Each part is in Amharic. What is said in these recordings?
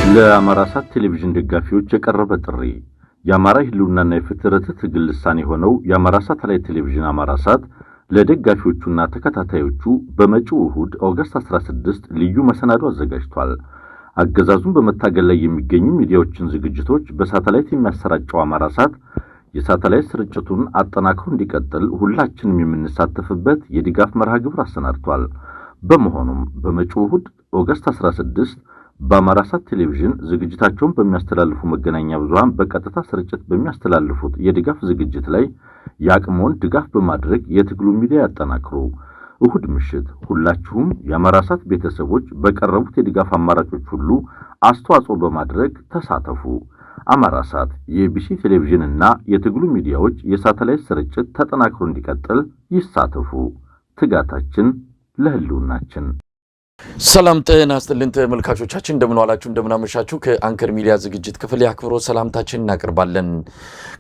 ለአማራሳት ቴሌቪዥን ደጋፊዎች የቀረበ ጥሪ የአማራ ህልውናና የፍትህ ትግል ልሳን የሆነው የአማራሳት ላይ ቴሌቪዥን አማራሳት ለደጋፊዎቹና ተከታታዮቹ በመጪው እሁድ ኦገስት 16 ልዩ መሰናዶ አዘጋጅቷል። አገዛዙን በመታገል ላይ የሚገኙ ሚዲያዎችን ዝግጅቶች በሳተላይት የሚያሰራጨው አማራሳት የሳተላይት ስርጭቱን አጠናክሮ እንዲቀጥል ሁላችንም የምንሳተፍበት የድጋፍ መርሃ ግብር አሰናድቷል። በመሆኑም በመጪው እሁድ ኦገስት 16 በአማራሳት ቴሌቪዥን ዝግጅታቸውን በሚያስተላልፉ መገናኛ ብዙሃን በቀጥታ ስርጭት በሚያስተላልፉት የድጋፍ ዝግጅት ላይ ያቅሞን ድጋፍ በማድረግ የትግሉ ሚዲያ ያጠናክሩ። እሁድ ምሽት ሁላችሁም የአማራሳት ቤተሰቦች በቀረቡት የድጋፍ አማራጮች ሁሉ አስተዋጽኦ በማድረግ ተሳተፉ። አማራሳት የቢሲ ቴሌቪዥን እና የትግሉ ሚዲያዎች የሳተላይት ስርጭት ተጠናክሮ እንዲቀጥል ይሳተፉ። ትጋታችን ለህልውናችን። ሰላም ጤና ይስጥልን ተመልካቾቻችን፣ እንደምን ዋላችሁ እንደምን አመሻችሁ። ከአንከር ሚዲያ ዝግጅት ክፍል የአክብሮት ሰላምታችን እናቀርባለን።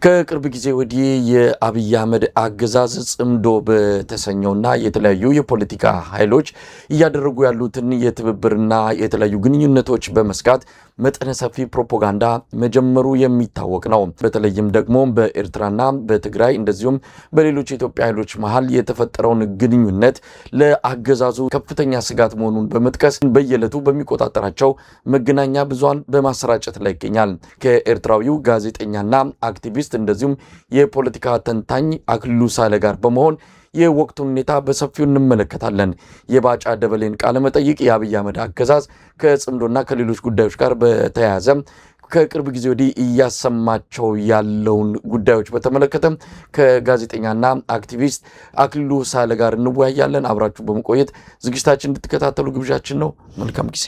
ከቅርብ ጊዜ ወዲህ የአብይ አህመድ አገዛዝ ጽምዶ በተሰኘውና የተለያዩ የፖለቲካ ኃይሎች እያደረጉ ያሉትን የትብብርና የተለያዩ ግንኙነቶች በመስጋት መጠነ ሰፊ ፕሮፓጋንዳ መጀመሩ የሚታወቅ ነው። በተለይም ደግሞ በኤርትራና በትግራይ እንደዚሁም በሌሎች የኢትዮጵያ ኃይሎች መሃል የተፈጠረውን ግንኙነት ለአገዛዙ ከፍተኛ ስጋት መሆኑን በመጥቀስ በየዕለቱ በሚቆጣጠራቸው መገናኛ ብዙሃን በማሰራጨት ላይ ይገኛል። ከኤርትራዊው ጋዜጠኛና አክቲቪስት እንደዚሁም የፖለቲካ ተንታኝ አክሊሉ ሳህለ ጋር በመሆን የወቅቱን ሁኔታ በሰፊው እንመለከታለን። የባጫ ደበሌን ቃለ መጠይቅ የአብይ አህመድ አገዛዝ ከጽምዶና ከሌሎች ጉዳዮች ጋር በተያያዘ ከቅርብ ጊዜ ወዲህ እያሰማቸው ያለውን ጉዳዮች በተመለከተ ከጋዜጠኛና አክቲቪስት አክሊሉ ሳህለ ጋር እንወያያለን። አብራችሁ በመቆየት ዝግጅታችን እንድትከታተሉ ግብዣችን ነው። መልካም ጊዜ።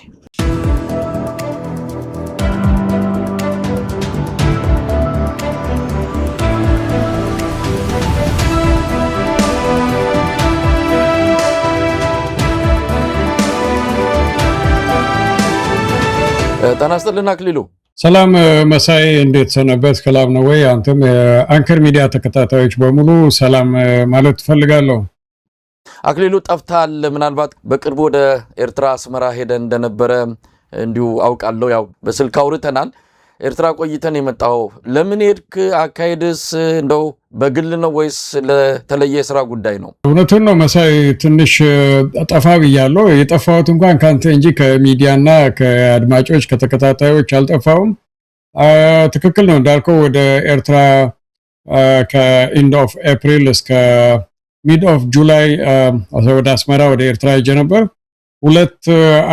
ጤና ይስጥልን አክሊሉ። ሰላም መሳይ፣ እንዴት ሰነበት? ሰላም ነው ወይ? አንተም የአንከር ሚዲያ ተከታታዮች በሙሉ ሰላም ማለት ፈልጋለሁ። አክሊሉ ጠፍታል። ምናልባት በቅርቡ ወደ ኤርትራ አስመራ ሄደ እንደነበረ እንዲሁ አውቃለሁ። ያው በስልክ አውርተናል። ኤርትራ ቆይተን የመጣው ለምን ሄድክ? አካሄድስ እንደው በግል ነው ወይስ ለተለየ ስራ ጉዳይ ነው? እውነቱን ነው መሳይ፣ ትንሽ ጠፋ ብያለሁ። የጠፋሁት እንኳን ካንተ እንጂ ከሚዲያና ከአድማጮች ከተከታታዮች አልጠፋውም። ትክክል ነው እንዳልከው ወደ ኤርትራ ከኢንድ ኦፍ ኤፕሪል እስከ ሚድ ኦፍ ጁላይ ወደ አስመራ ወደ ኤርትራ ሄጄ ነበር። ሁለት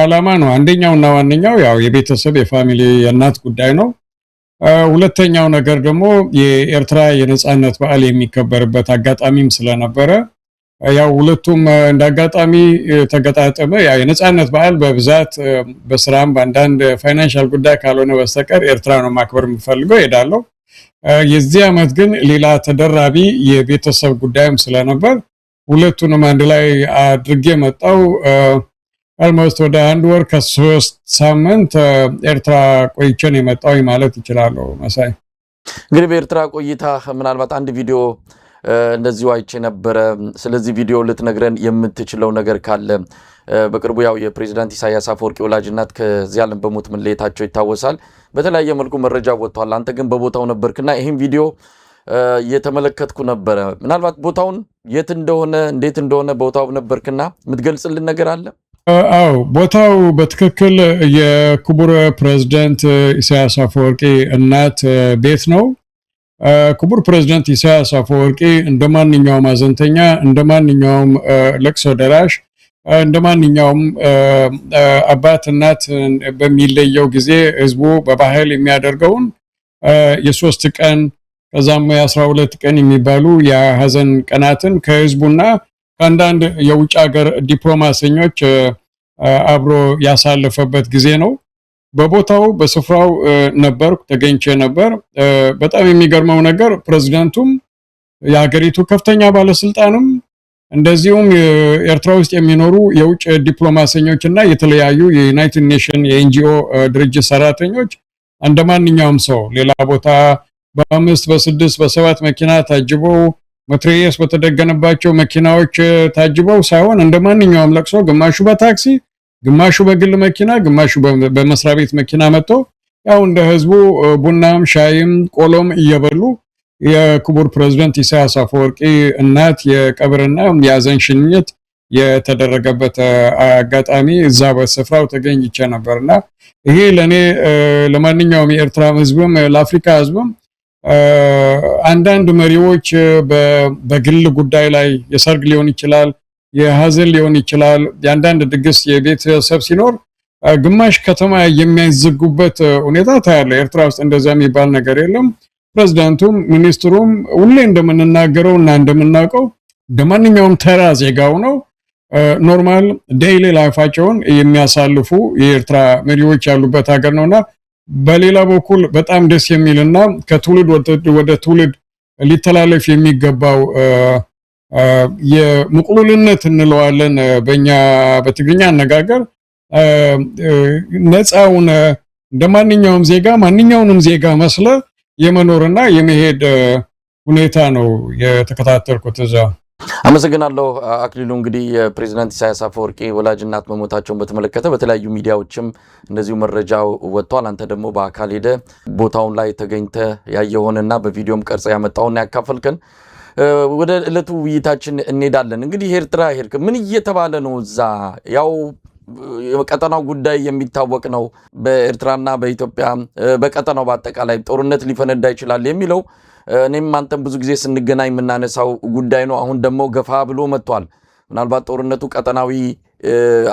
ዓላማ ነው። አንደኛውና ዋነኛው ያው የቤተሰብ የፋሚሊ የእናት ጉዳይ ነው። ሁለተኛው ነገር ደግሞ የኤርትራ የነጻነት በዓል የሚከበርበት አጋጣሚም ስለነበረ ያው ሁለቱም እንዳጋጣሚ ተገጣጠመ። ያው የነጻነት በዓል በብዛት በስራም በአንዳንድ ፋይናንሻል ጉዳይ ካልሆነ በስተቀር ኤርትራ ነው ማክበር የምፈልገው፣ ሄዳለሁ። የዚህ ዓመት ግን ሌላ ተደራቢ የቤተሰብ ጉዳይም ስለነበር ሁለቱንም አንድ ላይ አድርጌ መጣው። አልሞስት ወደ አንድ ወር ከ3 ሳምንት ኤርትራ ቆይቼን የመጣው ማለት ይችላልው መሳይ። እንግዲህ በኤርትራ ቆይታ ምናልባት አንድ ቪዲዮ እንደዚሁ አይቼ ነበረ። ስለዚህ ቪዲዮ ልትነግረን የምትችለው ነገር ካለ? በቅርቡ ያው የፕሬዝዳንት ኢሳያስ አፈወርቂ ወላጅ እናት ከዚህ ዓለም በሞት መለየታቸው ይታወሳል። በተለያየ መልኩ መረጃ ወጥቷል። አንተ ግን በቦታው ነበርክና ይህን ቪዲዮ እየተመለከትኩ ነበረ። ምናልባት ቦታውን የት እንደሆነ እንዴት እንደሆነ ቦታው ነበርክና የምትገልጽልን ነገር አለ? አዎ፣ ቦታው በትክክል የክቡር ፕሬዝዳንት ኢሳያስ አፈወርቂ እናት ቤት ነው። ክቡር ፕሬዝዳንት ኢሳያስ አፈወርቂ እንደማንኛውም አዘንተኛ፣ እንደማንኛውም ለቅሶ ደራሽ፣ እንደማንኛውም አባት እናት በሚለየው ጊዜ ህዝቡ በባህል የሚያደርገውን የ3 ቀን ከዛም የ12 ቀን የሚባሉ የሐዘን ቀናትን ከህዝቡና አንዳንድ የውጭ ሀገር ዲፕሎማሲኞች አብሮ ያሳለፈበት ጊዜ ነው። በቦታው በስፍራው ነበርኩ፣ ተገኝቼ ነበር። በጣም የሚገርመው ነገር ፕሬዝዳንቱም የሀገሪቱ ከፍተኛ ባለስልጣንም እንደዚሁም ኤርትራ ውስጥ የሚኖሩ የውጭ ዲፕሎማሲኞችና የተለያዩ የዩናይትድ ኔሽን የኤንጂኦ ድርጅት ሰራተኞች እንደማንኛውም ሰው ሌላ ቦታ በ5 በ6 በ7 መኪና ታጅበው መትረየስ በተደገነባቸው መኪናዎች ታጅበው ሳይሆን እንደማንኛውም ለቅሶ ግማሹ በታክሲ ግማሹ በግል መኪና ግማሹ በመስሪያ ቤት መኪና መጥቶ ያው እንደ ህዝቡ ቡናም ሻይም ቆሎም እየበሉ የክቡር ፕሬዝዳንት ኢሳያስ አፈወርቂ እናት የቀብርና የሐዘን ሽኝት የተደረገበት አጋጣሚ እዛ በስፍራው ተገኝቼ ነበርና ይሄ ለኔ ለማንኛውም የኤርትራ ህዝብም ለአፍሪካ ህዝብም አንዳንድ መሪዎች በግል ጉዳይ ላይ የሰርግ ሊሆን ይችላል የሐዘን ሊሆን ይችላል የአንዳንድ ድግስ የቤተሰብ ሲኖር ግማሽ ከተማ የሚያዝጉበት ሁኔታ ታያለ ኤርትራ ውስጥ እንደዛ የሚባል ነገር የለም ፕሬዝዳንቱም ሚኒስትሩም ሁሌ እንደምንናገረውና እንደምናውቀው እንደማንኛውም ተራ ዜጋው ነው ኖርማል ዴይሊ ላይፋቸውን የሚያሳልፉ የኤርትራ መሪዎች ያሉበት ሀገር ነውና በሌላ በኩል በጣም ደስ የሚልና ከትውልድ ወደ ትውልድ ሊተላለፍ የሚገባው የሙቅሉልነት እንለዋለን በእኛ በትግርኛ አነጋገር ነፃውን እንደማንኛውም ዜጋ ማንኛውንም ዜጋ መስለ የመኖርና የመሄድ ሁኔታ ነው የተከታተልኩት እዛ አመሰግናለሁ አክሊሉ እንግዲህ የፕሬዝዳንት ኢሳያስ አፈወርቂ ወላጅ እናት መሞታቸውን በተመለከተ በተለያዩ ሚዲያዎችም እንደዚሁ መረጃው ወጥቷል አንተ ደግሞ በአካል ሄደ ቦታውን ላይ ተገኝተ ያየሆነና በቪዲዮም ቀርጸ ያመጣውና ያካፈልከን ወደ ዕለቱ ውይይታችን እንሄዳለን እንግዲህ ኤርትራ ሄድክ ምን እየተባለ ነው እዛ ያው የቀጠናው ጉዳይ የሚታወቅ ነው በኤርትራና በኢትዮጵያ በቀጠናው በአጠቃላይ ጦርነት ሊፈነዳ ይችላል የሚለው እኔም አንተም ብዙ ጊዜ ስንገናኝ የምናነሳው ጉዳይ ነው አሁን ደግሞ ገፋ ብሎ መጥቷል ምናልባት ጦርነቱ ቀጠናዊ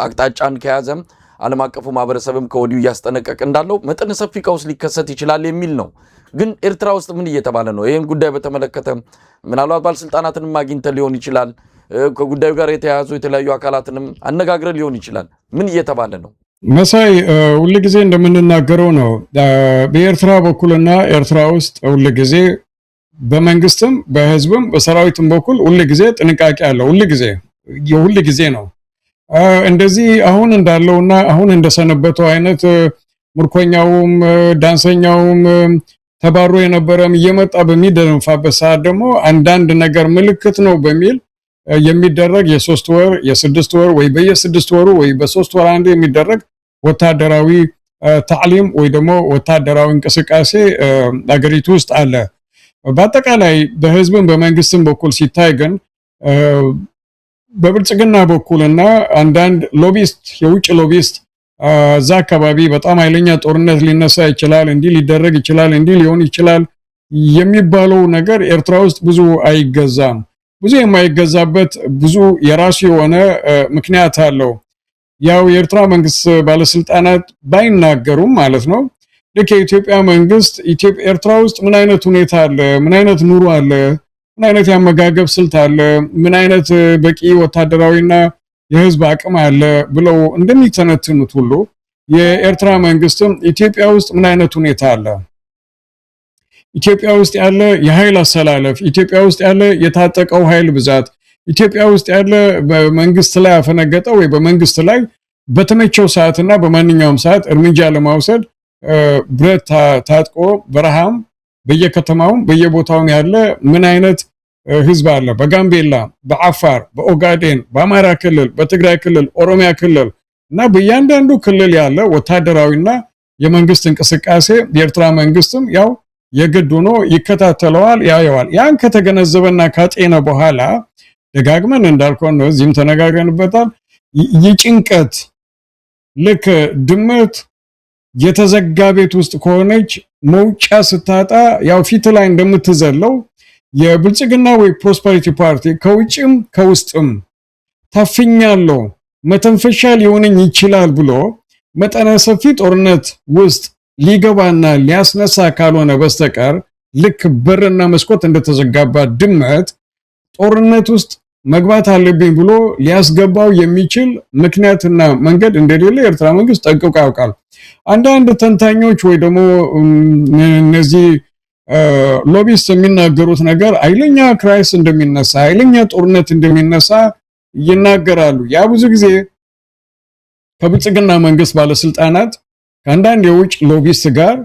አቅጣጫን ከያዘም ዓለም አቀፉ ማህበረሰብም ከወዲሁ ያስጠነቀቅ እንዳለው መጠነ ሰፊ ቀውስ ሊከሰት ይችላል የሚል ነው ግን ኤርትራ ውስጥ ምን እየተባለ ነው ይሄን ጉዳይ በተመለከተ ምናልባት ባለስልጣናትንም አግኝተ ሊሆን ይችላል ከጉዳዩ ጋር የተያያዙ የተለያዩ አካላትንም አነጋግረ ሊሆን ይችላል ምን እየተባለ ነው መሳይ ሁሉ ጊዜ እንደምንናገረው ነው በኤርትራ በኩልና ኤርትራ ውስጥ ሁሉ ጊዜ በመንግስትም በህዝብም በሰራዊትም በኩል ሁሉ ጊዜ ጥንቃቄ አለው ሁሉ ጊዜ ነው እንደዚህ አሁን እንዳለውና አሁን እንደሰነበተው አይነት ምርኮኛውም ዳንሰኛውም ተባሮ የነበረም እየመጣ በሚደንፋበት ሰዓት ደግሞ አንዳንድ ነገር ምልክት ነው በሚል የሚደረግ የ3 ወር የ6 ወር ወይ በየ6 ወሩ ወይ በ3 ወር አንድ የሚደረግ ወታደራዊ ታዕሊም ወይ ደግሞ ወታደራዊ እንቅስቃሴ አገሪቱ ውስጥ አለ በአጠቃላይ በህዝብም በመንግስትም በኩል ሲታይ ግን በብልጽግና በኩልና አንዳንድ ሎቢስት የውጭ ሎቢስት እዛ አካባቢ በጣም ኃይለኛ ጦርነት ሊነሳ ይችላል እንዲህ ሊደረግ ይችላል እንዲህ ሊሆን ይችላል የሚባለው ነገር ኤርትራ ውስጥ ብዙ አይገዛም ብዙ የማይገዛበት ብዙ የራሱ የሆነ ምክንያት አለው ያው የኤርትራ መንግስት ባለስልጣናት ባይናገሩም ማለት ነው ልክ የኢትዮጵያ መንግስት ኤርትራ ውስጥ ምን አይነት ሁኔታ አለ ምን አይነት ኑሮ አለ ምን አይነት ያመጋገብ ስልት አለ ምን አይነት በቂ ወታደራዊና የህዝብ አቅም አለ ብለው እንደሚተነትኑት ሁሉ የኤርትራ መንግስትም ኢትዮጵያ ውስጥ ምን አይነት ሁኔታ አለ ኢትዮጵያ ውስጥ ያለ የኃይል አሰላለፍ ኢትዮጵያ ውስጥ ያለ የታጠቀው ኃይል ብዛት ኢትዮጵያ ውስጥ ያለ በመንግስት ላይ አፈነገጠው ወይ በመንግስት ላይ በተመቸው ሰዓትና በማንኛውም ሰዓት እርምጃ ለማውሰድ ብረት ታጥቆ በረሃም በየከተማው በየቦታው ያለ ምን አይነት ህዝብ አለ በጋምቤላ በአፋር በኦጋዴን በአማራ ክልል በትግራይ ክልል ኦሮሚያ ክልል እና በእያንዳንዱ ክልል ያለ ወታደራዊና የመንግስት እንቅስቃሴ የኤርትራ መንግስትም ያው የግድ ሆኖ ይከታተለዋል ያየዋል ያን ከተገነዘበና ካጤነ በኋላ ደጋግመን እንዳልከው ነው እዚህም ተነጋግረንበታል ይጭንቀት ልክ ድመት የተዘጋ ቤት ውስጥ ከሆነች መውጫ ስታጣ ያው ፊት ላይ እንደምትዘለው የብልጽግና ወይ ፕሮስፐሪቲ ፓርቲ ከውጭም ከውስጥም ታፍኛለሁ መተንፈሻ ሊሆነኝ ይችላል ብሎ መጠነ ሰፊ ጦርነት ውስጥ ሊገባና ሊያስነሳ ካልሆነ በስተቀር ልክ በርና መስኮት እንደተዘጋባ ድመት ጦርነት ውስጥ መግባት አለብኝ ብሎ ሊያስገባው የሚችል ምክንያትና መንገድ እንደሌለ የኤርትራ መንግስት ጠንቅቆ ያውቃል አንዳንድ ተንታኞች ወይ ደግሞ እነዚህ ሎቢስት የሚናገሩት ነገር ኃይለኛ ክራይስ እንደሚነሳ ኃይለኛ ጦርነት እንደሚነሳ ይናገራሉ ያ ብዙ ጊዜ ከብልጽግና መንግስት ባለስልጣናት ከአንዳንድ የውጭ ሎቢስት ጋር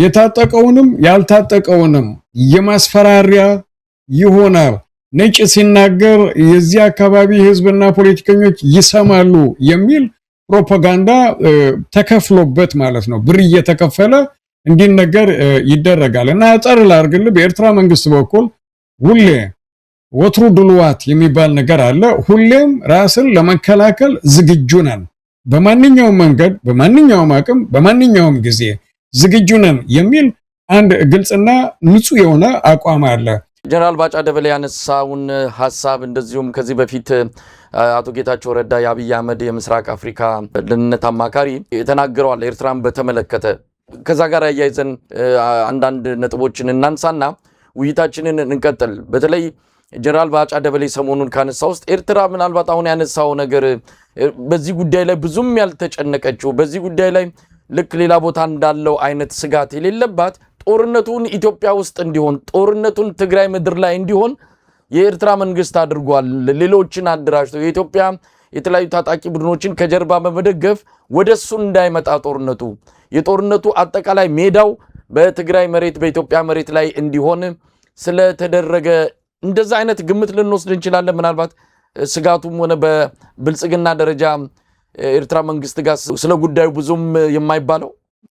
የታጠቀውንም ያልታጠቀውንም የማስፈራሪያ ይሆናል ነጭ ሲናገር የዚህ አካባቢ ህዝብና ፖለቲከኞች ይሰማሉ የሚል ፕሮፓጋንዳ ተከፍሎበት ማለት ነው ብር እየተከፈለ እንዲነገር ይደረጋል። እና አጠር ላድርግልህ በኤርትራ መንግስት በኩል ሁሌ ወትሩ ድልዋት የሚባል ነገር አለ። ሁሌም ራስን ለመከላከል ዝግጁ ነን፣ በማንኛውም መንገድ፣ በማንኛውም አቅም፣ በማንኛውም ጊዜ ዝግጁ ነን የሚል አንድ ግልጽና ንጹህ የሆነ አቋም አለ። ጀነራል ባጫ ደበሌ ያነሳውን ሐሳብ እንደዚሁም ከዚህ በፊት አቶ ጌታቸው ረዳ የአብይ አህመድ የምስራቅ አፍሪካ ደህንነት አማካሪ የተናገረዋል ኤርትራን በተመለከተ። ከዛ ጋር ያያይዘን አንዳንድ ነጥቦችን እናንሳና ውይይታችንን እንቀጥል። በተለይ ጀነራል ባጫ ደበሌ ሰሞኑን ካነሳ ውስጥ ኤርትራ ምናልባት አሁን ያነሳው ነገር በዚህ ጉዳይ ላይ ብዙም ያልተጨነቀችው በዚህ ጉዳይ ላይ ልክ ሌላ ቦታ እንዳለው አይነት ስጋት የሌለባት ጦርነቱን ኢትዮጵያ ውስጥ እንዲሆን ጦርነቱን ትግራይ ምድር ላይ እንዲሆን የኤርትራ መንግስት አድርጓል። ሌሎችን አደራጅቶ የኢትዮጵያ የተለያዩ ታጣቂ ቡድኖችን ከጀርባ በመደገፍ ወደሱ እንዳይመጣ የጦርነቱ አጠቃላይ ሜዳው በትግራይ መሬት በኢትዮጵያ መሬት ላይ እንዲሆን ስለተደረገ እንደዛ አይነት ግምት ልንወስድ እንችላለን። ምናልባት ስጋቱም ሆነ በብልጽግና ደረጃ ኤርትራ መንግስት ጋር ስለ ጉዳዩ ብዙም የማይባለው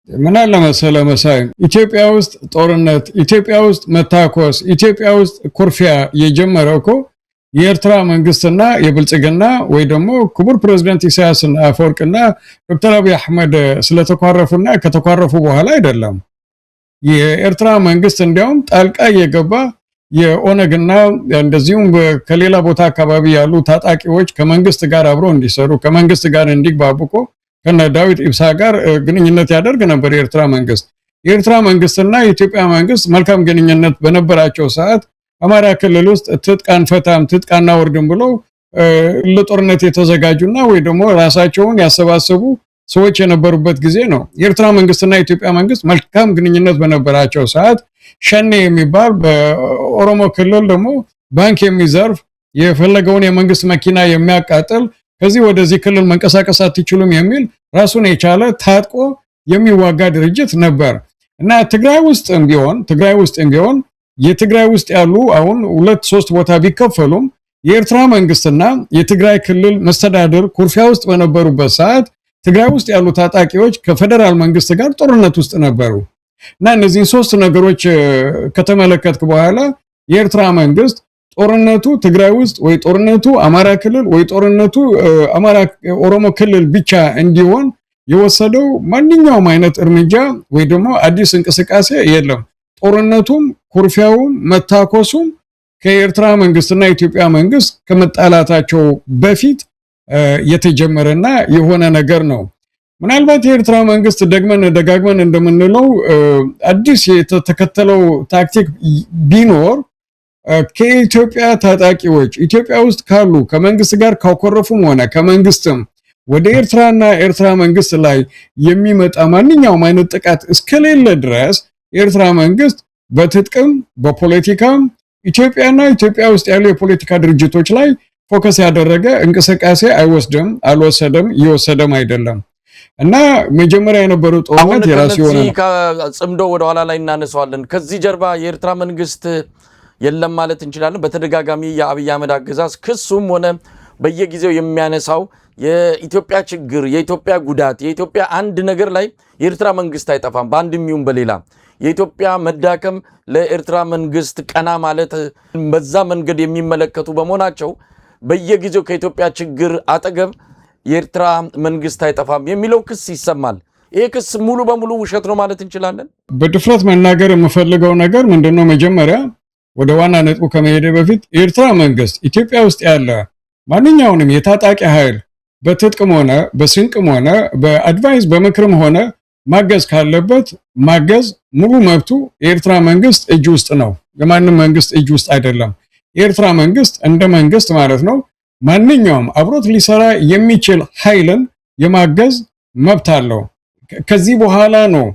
ምን አለ መሰለህ መሳይ፣ ኢትዮጵያ ውስጥ ጦርነት፣ ኢትዮጵያ ውስጥ መታኮስ፣ ኢትዮጵያ ውስጥ ኩርፊያ የጀመረው እኮ የኤርትራ መንግስትና የብልጽግና ወይ ደግሞ ክቡር ፕሬዝዳንት ኢሳያስ አፈወርቅና ዶክተር አብይ አህመድ ስለተኳረፉና ከተኳረፉ በኋላ አይደለም። የኤርትራ መንግስት እንዲያውም ጣልቃ የገባ የኦነግና እንደዚሁም ከሌላ ቦታ አካባቢ ያሉ ታጣቂዎች ከመንግስት ጋር አብረው እንዲሰሩ ከመንግስት ጋር እንዲግባቡቆ ከነ ዳዊት ኢብሳ ጋር ግንኙነት ያደርግ ነበር የኤርትራ መንግስት። የኤርትራ መንግስትና የኢትዮጵያ መንግስት መልካም ግንኙነት በነበራቸው ሰዓት አማራ ክልል ውስጥ ትጥቃን ፈታም ትጥቃና ወርድም ብለው ለጦርነት የተዘጋጁና ወይ ደግሞ ራሳቸውን ያሰባሰቡ ሰዎች የነበሩበት ጊዜ ነው። የኤርትራ መንግስትና የኢትዮጵያ መንግስት መልካም ግንኙነት በነበራቸው ሰዓት ሸኔ የሚባል በኦሮሞ ክልል ደግሞ ባንክ የሚዘርፍ የፈለገውን የመንግስት መኪና የሚያቃጥል ከዚህ ወደዚህ ክልል መንቀሳቀስ አትችሉም የሚል ራሱን የቻለ ታጥቆ የሚዋጋ ድርጅት ነበር እና ትግራይ ውስጥም ቢሆን የትግራይ ውስጥ ያሉ አሁን 2-3 ቦታ ቢከፈሉም የኤርትራ መንግስትና የትግራይ ክልል መስተዳድር ኩርፊያ ውስጥ በነበሩበት ሰዓት ትግራይ ውስጥ ያሉ ታጣቂዎች ከፌደራል መንግስት ጋር ጦርነት ውስጥ ነበሩ እና እነዚህን 3 ነገሮች ከተመለከትክ በኋላ የኤርትራ መንግስት ጦርነቱ ትግራይ ውስጥ ወይ ጦርነቱ አማራ ክልል ወይ ጦርነቱ ኦሮሞ ክልል ብቻ እንዲሆን የወሰደው ማንኛውም አይነት እርምጃ ወይ ደግሞ አዲስ እንቅስቃሴ የለም። ጦርነቱም ኩርፊያውም መታኮሱም ከኤርትራ መንግስትና የኢትዮጵያ መንግስት ከመጣላታቸው በፊት የተጀመረና የሆነ ነገር ነው። ምናልባት የኤርትራ መንግስት ደጋግመን እንደምንለው አዲስ የተከተለው ታክቲክ ቢኖር ከኢትዮጵያ ታጣቂዎች ኢትዮጵያ ውስጥ ካሉ ከመንግስት ጋር ካኮረፉም ሆነ ከመንግስትም ወደ ኤርትራና ኤርትራ መንግስት ላይ የሚመጣ ማንኛውም አይነት ጥቃት እስከሌለ ድረስ የኤርትራ መንግስት በትጥቅም በፖለቲካም ኢትዮጵያና ኢትዮጵያ ውስጥ ያሉ የፖለቲካ ድርጅቶች ላይ ፎከስ ያደረገ እንቅስቃሴ አልወሰደም እየወሰደም አይደለም እና መጀመሪያ የነበረው ጦርነት የራሱ የሆነ ጽምዶ ወደ ኋላ ላይ እናነሳዋለን። ከዚህ ጀርባ የኤርትራ መንግስት የለም ማለት እንችላለን። በተደጋጋሚ የአብይ አህመድ አገዛዝ ክሱም ሆነ በየጊዜው የሚያነሳው የኢትዮጵያ ችግር፣ የኢትዮጵያ ጉዳት፣ የኢትዮጵያ አንድ ነገር ላይ የኤርትራ መንግስት አይጠፋም። በአንድም ይሁን በሌላ የኢትዮጵያ መዳከም ለኤርትራ መንግስት ቀና ማለት በዛ መንገድ የሚመለከቱ በመሆናቸው በየጊዜው ከኢትዮጵያ ችግር አጠገብ የኤርትራ መንግስት አይጠፋም የሚለው ክስ ይሰማል። ይሄ ክስ ሙሉ በሙሉ ውሸት ነው ማለት እንችላለን። በድፍረት መናገር የምፈልገው ነገር ምንድነው? መጀመሪያ ወደ ዋና ነጥቡ ከመሄድ በፊት የኤርትራ መንግስት ኢትዮጵያ ውስጥ ያለ ማንኛውንም የታጣቂ ኃይል በትጥቅም ሆነ በስንቅም ሆነ በአድቫይስ በምክርም ሆነ ማገዝ ካለበት ማገዝ ሙሉ መብቱ የኤርትራ መንግስት እጅ ውስጥ ነው። የማንም መንግስት እጅ ውስጥ አይደለም። የኤርትራ መንግስት እንደ መንግስት ማለት ነው ማንኛውም አብሮት ሊሰራ የሚችል ኃይልን የማገዝ መብት አለው። ከዚህ በኋላ ነው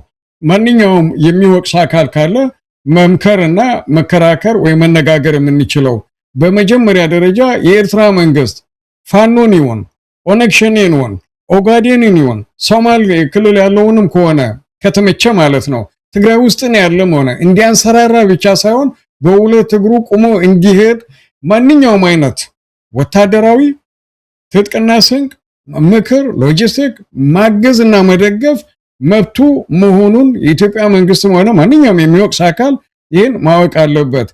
ማንኛውም የሚወቅስ አካል ካለ መምከርና መከራከር ወይ መነጋገር የምንችለው። በመጀመሪያ ደረጃ የኤርትራ መንግስት ፋኖን ይሁን ኦነግ ሸኔን ይሁን ኦጋዴንን ይሁን ሶማሌ ክልል ያለውንም ከሆነ ከተመቸ ማለት ነው ትግራይ ውስጥ ነው ያለም ሆነ እንዲያንሰራራ ብቻ ሳይሆን በሁለት እግሩ ቆሞ እንዲሄድ ማንኛውም አይነት ወታደራዊ ትጥቅና ስንቅ ምክር፣ ሎጂስቲክ ማገዝና መደገፍ መብቱ መሆኑን የኢትዮጵያ መንግስትም ሆነ ማንኛውም የሚወቅስ አካል ይህን ማወቅ አለበት።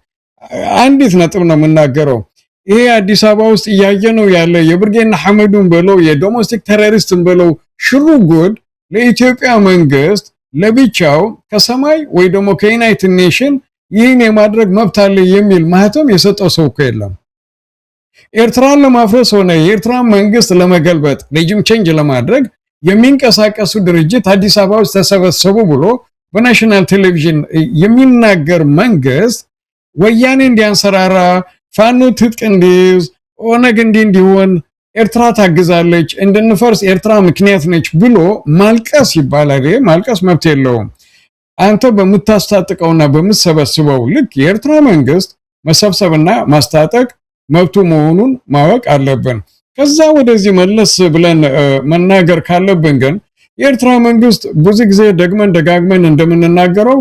አንዲት ነጥብ ነው የምናገረው። ይሄ አዲስ አበባ ውስጥ እያየነው ያለ የብርጌና ሐመዱን ብለው የዶሜስቲክ ቴሮሪስትን ብለው ሽሩጉድ ለኢትዮጵያ መንግስት ለብቻው ከሰማይ ወይ ደግሞ ከዩናይትድ ኔሽን ይህን የማድረግ መብት አለ የሚል ማህተም የሰጠው ሰው እኮ የለም። ኤርትራን ለማፍረስ ሆነ የኤርትራን መንግስት ለመገልበጥ ሬጂም ቼንጅ ለማድረግ የሚንቀሳቀሱ ድርጅት አዲስ አበባ ውስጥ ተሰበሰቡ ብሎ በናሽናል ቴሌቪዥን የሚናገር መንግስት ወያኔ እንዲያንሰራራ፣ ፋኖ ትጥቅ እንዲይዝ፣ ኦነግ እንዲሆን ኤርትራ ታግዛለች፣ እንድንፈርስ ኤርትራ ምክንያት ነች ብሎ ማልቀስ ይባላል። ማልቀስ መብት የለውም። አንተ በምታስታጥቀውና በምትሰበስበው ልክ የኤርትራ መንግስት መሰብሰብና ማስታጠቅ መብቱ መሆኑን ማወቅ አለብን። ከዛ ወደዚህ መለስ ብለን መናገር ካለብን ግን የኤርትራ መንግስት ብዙ ጊዜ ደግመን ደጋግመን እንደምንናገረው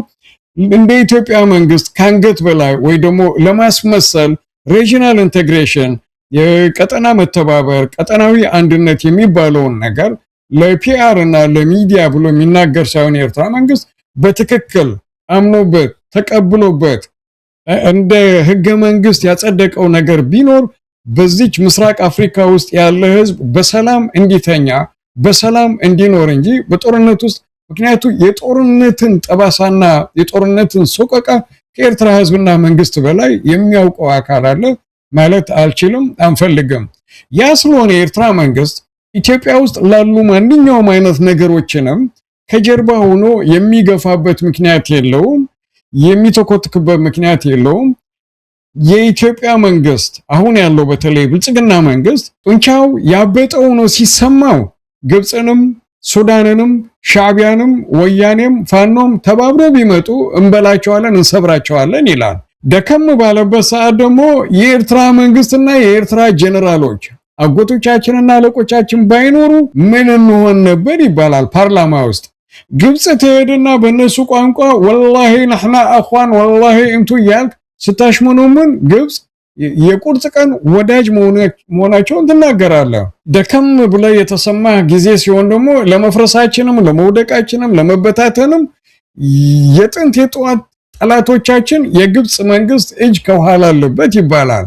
እንደ ኢትዮጵያ መንግስት ካንገት በላይ ወይ ደግሞ ለማስመሰል ሪጂናል ኢንቴግሬሽን የቀጠና መተባበር ቀጠናዊ አንድነት የሚባለውን ነገር ለፒአር እና ለሚዲያ ብሎ የሚናገር ሳይሆን የኤርትራ መንግስት በትክክል አምኖበት ተቀብሎበት እንደ ህገ መንግስት ያጸደቀው ነገር ቢኖር በዚች ምስራቅ አፍሪካ ውስጥ ያለ ህዝብ በሰላም እንዲተኛ በሰላም እንዲኖር እንጂ በጦርነት ውስጥ ምክንያቱ የጦርነትን ጠባሳና የጦርነትን ሶቀቃ ከኤርትራ ህዝብና መንግስት በላይ የሚያውቀው አካል አለ ማለት አልችልም፣ አንፈልግም። ያ ስለሆነ የኤርትራ መንግስት ኢትዮጵያ ውስጥ ላሉ ማንኛውም አይነት ነገሮችንም ከጀርባ ሆኖ የሚገፋበት ምክንያት የለውም፣ የሚተኮትክበት ምክንያት የለውም። የኢትዮጵያ መንግስት አሁን ያለው በተለይ ብልጽግና መንግስት ጡንቻው ያበጠው ነው ሲሰማው ግብፅንም ሱዳንንም ሻዕቢያንም ወያኔም ፋኖም ተባብረው ቢመጡ እንበላቸዋለን እንሰብራቸዋለን ይላል። ደከም ባለበት ሰዓት ደግሞ የኤርትራ መንግስትና የኤርትራ ጀነራሎች አጎቶቻችንና አለቆቻችን ባይኖሩ ምን እንሆን ነበር ይባላል ፓርላማ ውስጥ። ግብፅ ትሄድና በእነሱ ቋንቋ ወላሂ ነህና አኽዋን ወላሂ እንቱ እያልክ ስታሽመኖምን ግብፅ የቁርጥ ቀን ወዳጅ መሆናቸውን ትናገራለህ። ደከም ብለ የተሰማ ጊዜ ሲሆን ደግሞ ለመፍረሳችንም ለመውደቃችንም ለመበታተንም የጥንት የጠዋት ጠላቶቻችን የግብፅ መንግስት እጅ ከኋላ አለበት ይባላል።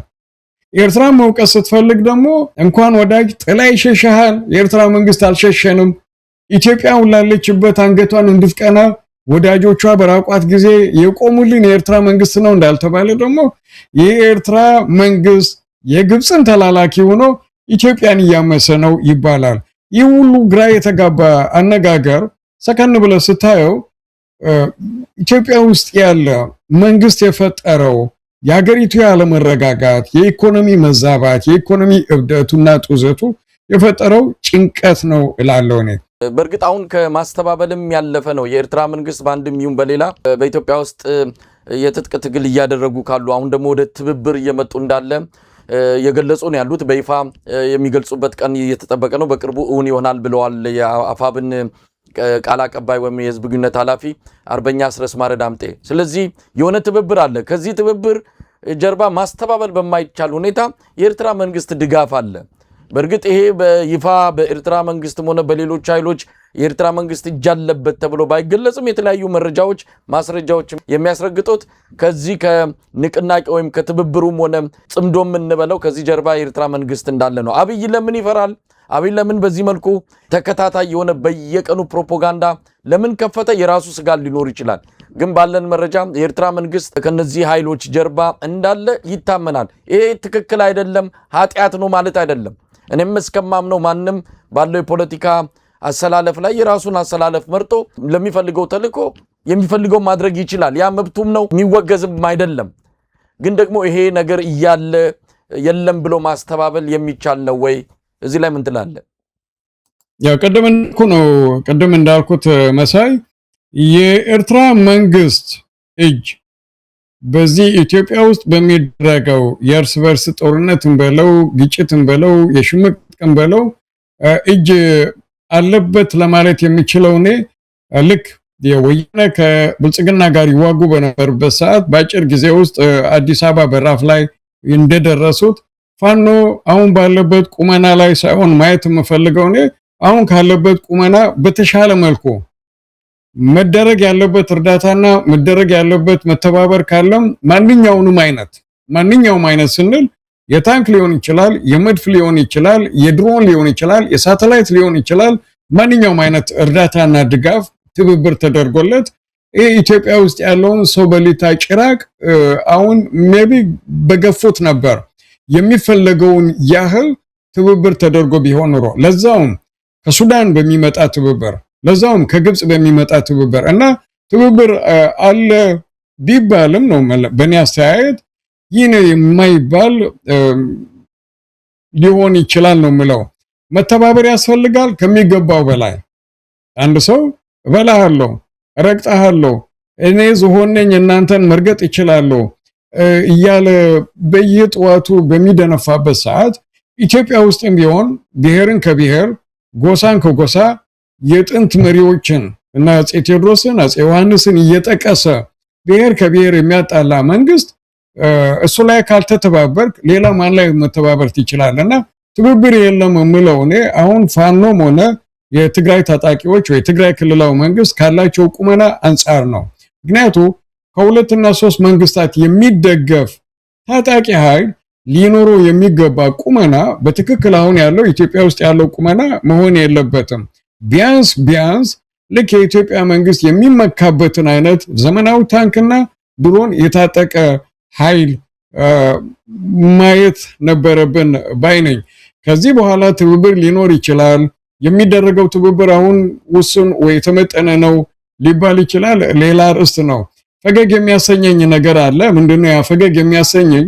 ኤርትራ መውቀስ ስትፈልግ ደግሞ እንኳን ወዳጅ ጥላ ይሸሻል። የኤርትራ መንግስት አልሸሸንም። ኢትዮጵያ ላለችበት አንገቷን እንድትቀና ወዳጆቿ በራቋት ጊዜ የቆሙልን የኤርትራ መንግስት ነው እንዳልተባለ ደግሞ የኤርትራ መንግስት የግብፅን ተላላኪ ሆኖ ኢትዮጵያን እያመሰ ነው ይባላል። ይህ ሁሉ ግራ የተጋባ አነጋገር ሰከን ብለ ስታየው ኢትዮጵያ ውስጥ ያለ መንግስት የፈጠረው የሀገሪቱ ያለመረጋጋት፣ የኢኮኖሚ መዛባት፣ የኢኮኖሚ እብደቱና ጡዘቱ የፈጠረው ጭንቀት ነው እላለሁ እኔ። በእርግጥ አሁን ከማስተባበልም ያለፈ ነው የኤርትራ መንግስት በአንድም ይሁን በሌላ በኢትዮጵያ ውስጥ የትጥቅ ትግል እያደረጉ ካሉ አሁን ደግሞ ወደ ትብብር እየመጡ እንዳለ የገለጹ ነው ያሉት። በይፋ የሚገልጹበት ቀን እየተጠበቀ ነው። በቅርቡ እውን ይሆናል ብለዋል የአፋብን ቃል አቀባይ ወይም የህዝብ ግንኙነት ኃላፊ አርበኛ አስረስ ማረ ዳምጤ። ስለዚህ የሆነ ትብብር አለ። ከዚህ ትብብር ጀርባ ማስተባበል በማይቻል ሁኔታ የኤርትራ መንግስት ድጋፍ አለ። በእርግጥ ይሄ በይፋ በኤርትራ መንግስትም ሆነ በሌሎች ኃይሎች የኤርትራ መንግስት እጅ አለበት ተብሎ ባይገለጽም የተለያዩ መረጃዎች ማስረጃዎች የሚያስረግጡት ከዚህ ከንቅናቄ ወይም ከትብብሩም ሆነ ጽምዶም እንበለው ከዚህ ጀርባ የኤርትራ መንግስት እንዳለ ነው። አብይ ለምን ይፈራል? አብይ ለምን በዚህ መልኩ ተከታታይ የሆነ በየቀኑ ፕሮፓጋንዳ ለምን ከፈተ? የራሱ ስጋት ሊኖር ይችላል። ግን ባለን መረጃ የኤርትራ መንግስት ከነዚህ ኃይሎች ጀርባ እንዳለ ይታመናል። ይሄ ትክክል አይደለም፣ ኃጢአት ነው ማለት አይደለም። እኔም እስከማምነው ማንም ባለው የፖለቲካ አሰላለፍ ላይ የራሱን አሰላለፍ መርጦ ለሚፈልገው ተልእኮ የሚፈልገው ማድረግ ይችላል። ያ መብቱም ነው፣ የሚወገዝም አይደለም። ግን ደግሞ ይሄ ነገር እያለ የለም ብሎ ማስተባበል የሚቻል ነው ወይ? እዚህ ላይ ምን ትላለህ? ያው ቀደም እንዳልኩት መሳይ የኤርትራ መንግስት እጅ በዚህ ኢትዮጵያ ውስጥ በሚደረገው የእርስ በርስ ጦርነትን በለው ግጭትን በለው የሽምቅ ጥቅም በለው እጅ አለበት ለማለት የሚችለው እኔ ልክ የወያኔ ከብልጽግና ጋር ይዋጉ በነበረበት ሰዓት በአጭር ጊዜ ውስጥ አዲስ አበባ በራፍ ላይ እንደደረሱት ፋኖ አሁን ባለበት ቁመና ላይ ሳይሆን ማየት የምፈልገው እኔ አሁን ካለበት ቁመና በተሻለ መልኩ መደረግ ያለበት እርዳታና መደረግ ያለበት መተባበር ካለም ማንኛውም አይነት ስንል የታንክ ሊሆን ይችላል፣ የመድፍ ሊሆን ይችላል፣ የድሮን ሊሆን ይችላል፣ የሳተላይት ሊሆን ይችላል። ማንኛውም አይነት እርዳታና ድጋፍ ትብብር ተደርጎለት ኢትዮጵያ ውስጥ ያለውን ሰው በሊታ ጭራቅ አሁን ሜቢ በገፉት ነበር የሚፈለገውን ያህል ትብብር ተደርጎ ቢሆን ኖሮ ለዛውም ከሱዳን በሚመጣ ትብብር ለዛውም ከግብጽ በሚመጣ ትብብር እና ትብብር አለ ቢባልም ነው በእኔ አስተያየት ይህ የማይባል ሊሆን ይችላል ነው የምለው። መተባበር ያስፈልጋል ከሚገባው በላይ። አንድ ሰው እበላሃለሁ፣ ረግጣሃለሁ፣ እኔ ዝሆን ነኝ እናንተን መርገጥ ይችላለሁ እያለ በየጠዋቱ በሚደነፋበት ሰዓት ኢትዮጵያ ውስጥም ቢሆን ብሔርን ከብሔር ጎሳን ከጎሳ የጥንት መሪዎችን እና አፄ ቴዎድሮስን አፄ ዮሐንስን እየጠቀሰ ብሔር ከብሔር የሚያጣላ መንግስት እሱ ላይ ካልተተባበርክ ሌላ ማን ላይ መተባበር ትችላለና ትብብር የለም የምለው እኔ አሁን ፋኖም ሆነ የትግራይ ታጣቂዎች ወይ የትግራይ ክልላዊ መንግስት ካላቸው ቁመና አንጻር ነው። ምክንያቱም ከሁለትና ሶስት መንግስታት የሚደገፍ ታጣቂ ኃይል ሊኖረው የሚገባ ቁመና በትክክል አሁን ያለው ኢትዮጵያ ውስጥ ያለው ቁመና መሆን የለበትም። ቢያንስ ልክ የኢትዮጵያ መንግስት የሚመካበትን አይነት ዘመናዊ ታንክና ድሮን የታጠቀ ኃይል ማየት ነበረብን ባይነኝ። ከዚህ በኋላ ትብብር ሊኖር ይችላል። የሚደረገው ትብብር አሁን ውስን ወይ የተመጠነ ነው ሊባል ይችላል። ሌላ ርዕስ ነው። ፈገግ የሚያሰኘኝ ነገር አለ። ምንድነው ያ ፈገግ የሚያሰኘኝ?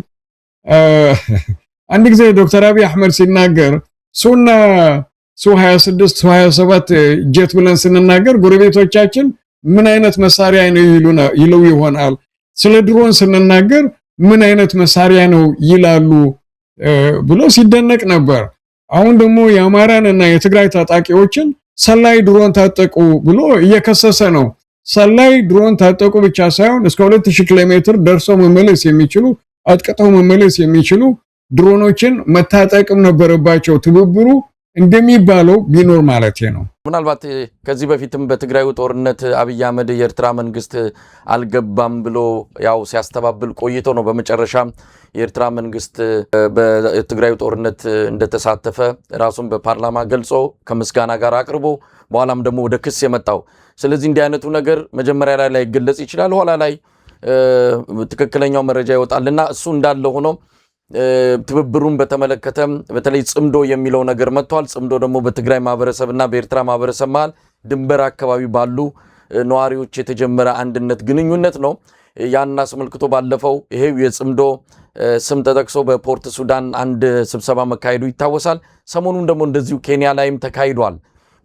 አንድ ጊዜ ዶክተር አብይ አህመድ ሲናገር ሱና ሱ 26 ሱ 27 ጀት ብለን ስንናገር ጎረቤቶቻችን ምን አይነት መሳሪያ ነው ይሉ ይሆናል። ስለ ድሮን ስንናገር ምን አይነት መሳሪያ ነው ይላሉ ብሎ ሲደነቅ ነበር። አሁን ደግሞ የአማራን እና የትግራይ ታጣቂዎችን ሰላይ ድሮን ታጠቁ ብሎ እየከሰሰ ነው። ሰላይ ድሮን ታጠቁ ብቻ ሳይሆን እስከ 2000 ኪሎ ሜትር ደርሰው መመለስ የሚችሉ አጥቅተው መመለስ የሚችሉ ድሮኖችን መታጠቅም ነበረባቸው። ትብብሩ እንደሚባለው ቢኖር ማለት ነው። ምናልባት ከዚህ በፊትም በትግራዩ ጦርነት አብይ አህመድ የኤርትራ መንግስት አልገባም ብሎ ያው ሲያስተባብል ቆይቶ ነው በመጨረሻም የኤርትራ መንግስት በትግራዩ ጦርነት እንደተሳተፈ ራሱን በፓርላማ ገልጾ ከምስጋና ጋር አቅርቦ በኋላም ደግሞ ወደ ክስ የመጣው። ስለዚህ እንዲህ አይነቱ ነገር መጀመሪያ ላይ ይገለጽ ይችላል፣ ኋላ ላይ ትክክለኛው መረጃ ይወጣልና እሱ እንዳለ ሆኖ ትብብሩን በተመለከተ በተለይ ጽምዶ የሚለው ነገር መጥቷል። ጽምዶ ደግሞ በትግራይ ማህበረሰብና በኤርትራ ማህበረሰብ መሃል ድንበር አካባቢ ባሉ ነዋሪዎች የተጀመረ አንድነት ግንኙነት ነው። ያን አስመልክቶ ባለፈው ይሄው የጽምዶ ስም ተጠቅሶ በፖርት ሱዳን አንድ ስብሰባ መካሄዱ ይታወሳል። ሰሞኑን ደግሞ እንደዚሁ ኬንያ ላይም ተካሂዷል።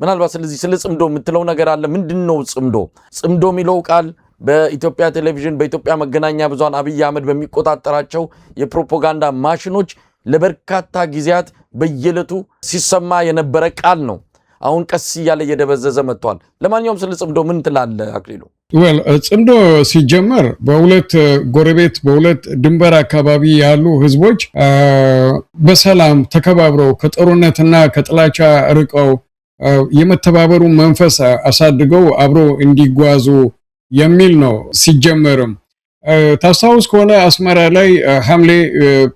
ምናልባት ስለዚህ ስለ ጽምዶ የምትለው ነገር አለ? ምንድነው ጽምዶ? ጽምዶ የሚለው ቃል በኢትዮጵያ ቴሌቪዥን በኢትዮጵያ መገናኛ ብዙሃን አብይ አህመድ በሚቆጣጠራቸው የፕሮፓጋንዳ ማሽኖች ለበርካታ ጊዜያት በየዕለቱ ሲሰማ የነበረ ቃል ነው። አሁን ቀስ እያለ እየደበዘዘ መጥቷል። ለማንኛውም ስለ ጽምዶ ምን ትላለህ አክሊሉ? ጽምዶ ሲጀመር በሁለት ጎረቤት በሁለት ድንበር አካባቢ ያሉ ህዝቦች በሰላም ተከባብረው ከጦርነትና ከጥላቻ ርቀው የመተባበሩ መንፈስ አሳድገው አብሮ እንዲጓዙ የሚል ነው። ሲጀመርም ታስታውስ ከሆነ አስመራ ላይ ሐምሌ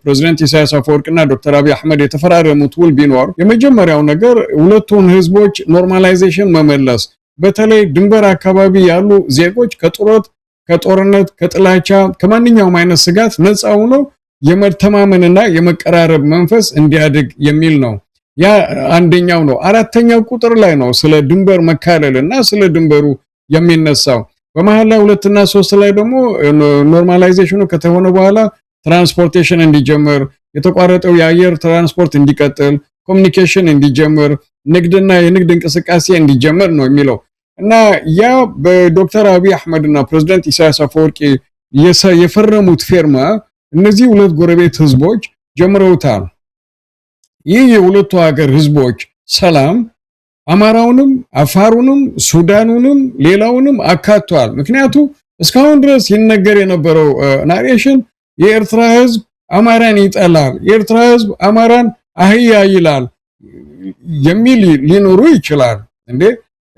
ፕሬዝዳንት ኢሳያስ አፈወርቂና ዶክተር አብይ አህመድ የተፈራረሙት ውል ቢኖር የመጀመሪያው ነገር ሁለቱን ህዝቦች ኖርማላይዜሽን መመለስ፣ በተለይ ድንበር አካባቢ ያሉ ዜጎች ከጦርነት ከጥላቻ ከማንኛውም አይነት ስጋት ነፃ ሆነው የመተማመንና የመቀራረብ መንፈስ እንዲያድግ የሚል ነው። ያ አንደኛው ነው። አራተኛው ቁጥር ላይ ነው ስለ ድንበር መካለልና ስለ ድንበሩ የሚነሳው። በመሃል ላይ 2 እና 3 ላይ ደግሞ ኖርማላይዜሽኑ ከተሆነ በኋላ ትራንስፖርቴሽን እንዲጀምር፣ የተቋረጠው የአየር ትራንስፖርት እንዲቀጥል፣ ኮሙኒኬሽን እንዲጀምር፣ ንግድና የንግድ እንቅስቃሴ እንዲጀምር ነው የሚለው እና ያ በዶክተር አብይ አህመድና ፕሬዝዳንት ኢሳያስ አፈወርቂ የፈረሙት ፌርማ እነዚህ ሁለት ጎረቤት ህዝቦች ጀምረውታል። ይህ የሁለቱ ሀገር ህዝቦች ሰላም አማራውንም አፋሩንም ሱዳኑንም ሌላውንም አካቷል። ምክንያቱም እስካሁን ድረስ ይነገር የነበረው ናሬሽን የኤርትራ ህዝብ አማራን ይጠላል፣ የኤርትራ ህዝብ አማራን አህያ ይላል የሚል ሊኖሩ ይችላል እንዴ?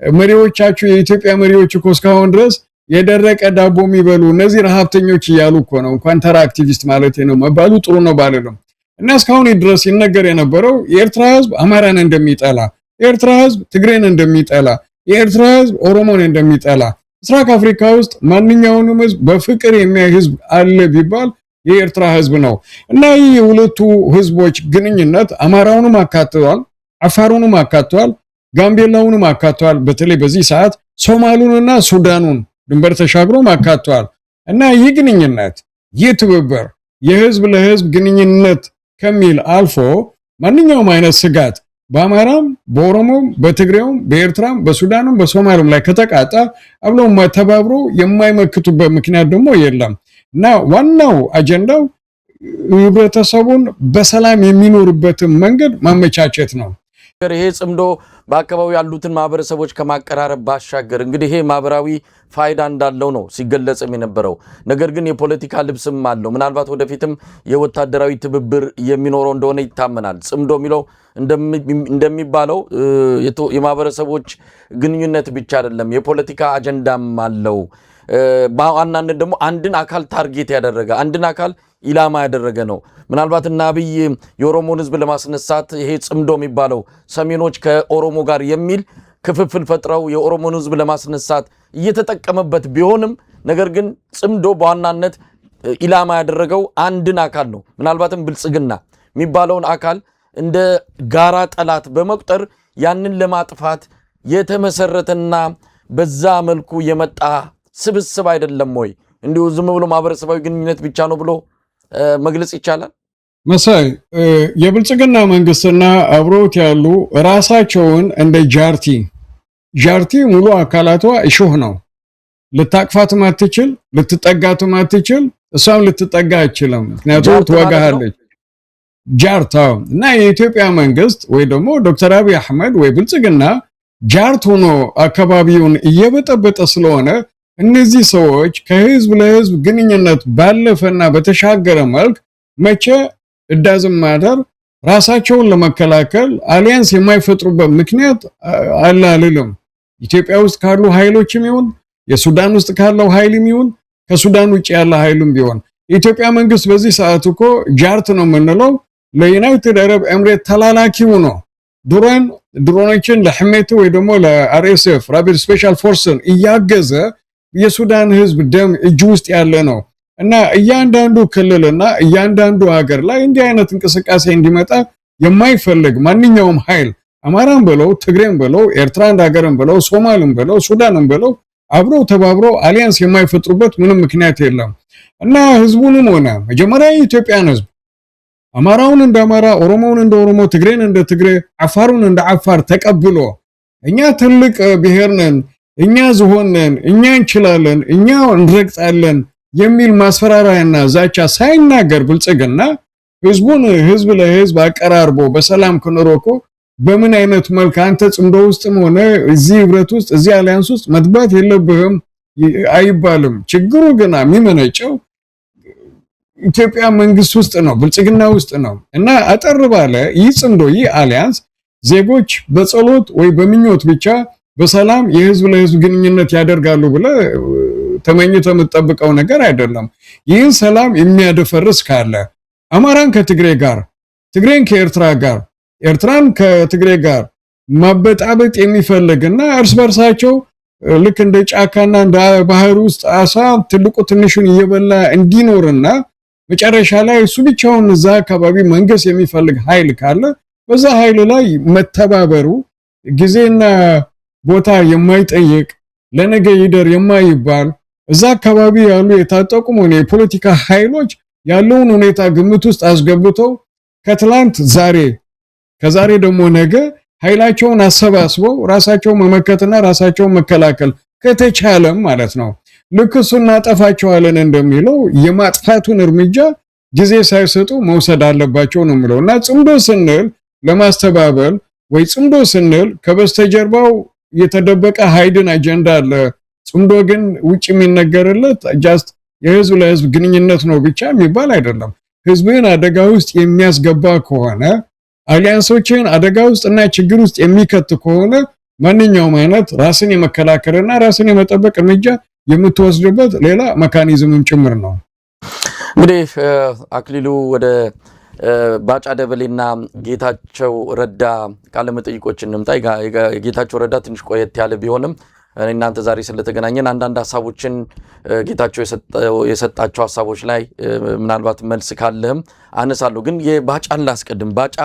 መሪዎቻችሁ የኢትዮጵያ መሪዎች እኮ እስካሁን ድረስ የደረቀ ዳቦ የሚበሉ እነዚህ ረሃብተኞች እያሉ እኮ ነው። እንኳን ተራ አክቲቪስት ማለት ነው መባሉ ጥሩ ነው ባልልም እና እስካሁን ድረስ ይነገር የነበረው የኤርትራ ህዝብ አማራን እንደሚጠላ፣ የኤርትራ ህዝብ ትግሬን እንደሚጠላ፣ የኤርትራ ህዝብ ኦሮሞን እንደሚጠላ፣ ምስራቅ አፍሪካ ውስጥ ማንኛውንም ህዝብ በፍቅር የሚያይ ህዝብ አለ ቢባል የኤርትራ ህዝብ ነው። እና ይህ የሁለቱ ህዝቦች ግንኙነት አማራውንም አካቷል፣ አፋሩንም አካቷል፣ ጋምቤላውንም አካቷል። በተለይ በዚህ ሰዓት ሶማሉንና ሱዳኑን ድንበር ተሻግሮ አካቷል። እና ይህ ግንኙነት ይህ ትብብር የህዝብ ለህዝብ ግንኙነት ከሚል አልፎ ማንኛውም አይነት ስጋት በአማራም በኦሮሞም በትግሬውም በኤርትራም በሱዳንም በሶማሊያም ላይ ከተቃጣ አብለው ተባብሮ የማይመክቱበት ምክንያት ደግሞ የለም። እና ዋናው አጀንዳው ህብረተሰቡን በሰላም የሚኖርበትን መንገድ ማመቻቸት ነው። ይሄ ጽምዶ በአካባቢው ያሉትን ማህበረሰቦች ከማቀራረብ ባሻገር እንግዲህ ይሄ ማህበራዊ ፋይዳ እንዳለው ነው ሲገለጽም የነበረው። ነገር ግን የፖለቲካ ልብስም አለው። ምናልባት ወደፊትም የወታደራዊ ትብብር የሚኖረው እንደሆነ ይታመናል። ጽምዶ የሚለው እንደሚባለው የማህበረሰቦች ግንኙነት ብቻ አይደለም፣ የፖለቲካ አጀንዳም አለው። በዋናነት ደግሞ አንድን አካል ታርጌት ያደረገ አንድን አካል ኢላማ ያደረገ ነው። ምናልባት እና አብይ የኦሮሞን ህዝብ ለማስነሳት ይሄ ጽምዶ የሚባለው ሰሜኖች ከኦሮሞ ጋር የሚል ክፍፍል ፈጥረው የኦሮሞን ህዝብ ለማስነሳት እየተጠቀመበት ቢሆንም ነገር ግን ጽምዶ በዋናነት ኢላማ ያደረገው አንድን አካል ነው። ምናልባትም ብልጽግና የሚባለውን አካል እንደ ጋራ ጠላት በመቁጠር ያንን ለማጥፋት የተመሰረተና በዛ መልኩ የመጣ ስብስብ አይደለም ወይ? እንዲሁ ዝም ብሎ ማህበረሰባዊ ግንኙነት ብቻ ነው ብሎ መግለጽ ይቻላል? መሳይ የብልጽግና መንግስትና አብሮት ያሉ ራሳቸውን እንደ ጃርቲ ሙሉ አካላቷ እሾህ ነው። ልታቅፋትም አትችል፣ ልትጠጋትም አትችል፣ እሷም ልትጠጋ አይችልም። ምክንያቱም ትወጋሃለች። ጃርታው እና የኢትዮጵያ መንግስት ወይ ደግሞ ዶክተር አብይ አህመድ ወይ ብልጽግና ጃርት ሆኖ አካባቢውን እየበጠበጠ ስለሆነ እነዚህ ሰዎች ከህዝብ ለህዝብ ግንኙነት ባለፈና በተሻገረ መልክ መቼ እዳዝም ማደር ራሳቸውን ለመከላከል አሊያንስ የማይፈጥሩበት ምክንያት አለ አልልም። ኢትዮጵያ ውስጥ ካሉ ኃይሎችም ይሁን የሱዳን ውስጥ ካለው ኃይልም ይሁን ከሱዳን ውጭ ያለ ኃይልም ቢሆን የኢትዮጵያ መንግስት በዚህ ሰዓት እኮ ጃርት ነው የምንለው ለዩናይትድ አረብ ኤምሬት ተላላኪው ነው። ድሮኖችን ለሕሜት ወይ ደግሞ ለአርኤስኤፍ ራፒድ ስፔሻል ፎርስን እያገዘ የሱዳን ህዝብ ደም እጅ ውስጥ ያለ ነው። እና እያንዳንዱ ክልልና እያንዳንዱ ሀገር ላይ እንዲህ አይነት እንቅስቃሴ እንዲመጣ የማይፈልግ ማንኛውም ኃይል አማራን ብለው ትግሬን ብለው ኤርትራን ሀገርን ብለው ሶማልን ብለው ሱዳንን ብለው አብረው ተባብረው አሊያንስ የማይፈጥሩበት ምንም ምክንያት የለም። እና ህዝቡንም ሆነ መጀመሪያ የኢትዮጵያን ህዝብ አማራውን እንደ አማራ፣ ኦሮሞውን እንደ ኦሮሞ፣ ትግሬን እንደ ትግሬ፣ አፋሩን እንደ አፋር ተቀብሎ እኛ ትልቅ ብሔር ነን፣ እኛ ዝሆን ነን፣ እኛ እንችላለን፣ እኛ እንረግጣለን የሚል ማስፈራሪያና ዛቻ ሳይናገር ብልጽግና ህዝቡን ህዝብ ለህዝብ አቀራርቦ በሰላም ከኖሮኮ በምን አይነት መልክ አንተ ጽምዶ ውስጥም ሆነ እዚህ ህብረት ውስጥ እዚህ አሊያንስ ውስጥ መጥባት የለብህም አይባልም። ችግሩ ግን የሚመነጨው ኢትዮጵያ መንግስት ውስጥ ነው፣ ብልጽግና ውስጥ ነው። እና አጠር ባለ ይህ ጽምዶ ይህ አሊያንስ ዜጎች በጸሎት ወይ በምኞት ብቻ በሰላም የህዝብ ለህዝብ ግንኙነት ያደርጋሉ ብለ ተመኝቶ የምትጠብቀው ነገር አይደለም። ይህን ሰላም የሚያደፈርስ ካለ አማራን ከትግሬ ጋር፣ ትግሬን ከኤርትራ ጋር፣ ኤርትራን ከትግሬ ጋር ማበጣበጥ የሚፈልግና እርስ በርሳቸው ልክ እንደ ጫካና እንደ ባህር ውስጥ አሳ ትልቁ ትንሹን እየበላ እንዲኖርና መጨረሻ ላይ እሱ ብቻውን እዛ አካባቢ መንገስ የሚፈልግ ኃይል ካለ በዛ ኃይል ላይ መተባበሩ ጊዜና ቦታ የማይጠይቅ ለነገ ይደር የማይባል እዛ አካባቢ ያሉ የታጠቁ ሆነ የፖለቲካ ኃይሎች ያለውን ሁኔታ ግምት ውስጥ አስገብተው ከትላንት ዛሬ ከዛሬ ደግሞ ነገ ኃይላቸውን አሰባስበው ራሳቸውን መመከትና ራሳቸውን መከላከል ከተቻለም ማለት ነው ልክሱና እናጠፋቸዋለን እንደሚለው የማጥፋቱን እርምጃ ጊዜ ሳይሰጡ መውሰድ አለባቸው ነው የሚለው። እና ጽምዶ ስንል ለማስተባበል ወይ ጽምዶ ስንል ከበስተጀርባው የተደበቀ ሃይድን አጀንዳ አለ። ጽምዶ ግን ውጭ የሚነገርለት ጃስት የህዝብ ለህዝብ ግንኙነት ነው ብቻ የሚባል አይደለም። ህዝብን አደጋ ውስጥ የሚያስገባ ከሆነ አሊያንሶችን አደጋ ውስጥና ችግር ውስጥ የሚከት ከሆነ ማንኛውም አይነት ራስን የመከላከልና ራስን የመጠበቅ እርምጃ የምትወስድበት ሌላ ሜካኒዝምም ጭምር ነው። እንግዲህ አክሊሉ ወደ ባጫ ደበሌና ጌታቸው ረዳ ቃለ መጠይቆችን እንምጣ። ጌታቸው ረዳ ትንሽ ቆየት ያለ ቢሆንም እናንተ ዛሬ ስለተገናኘን አንዳንድ ሐሳቦችን ጌታቸው የሰጣቸው ሐሳቦች ላይ ምናልባት መልስ ካለህም አነሳለሁ። ግን የባጫን ላስቀድም። ባጫ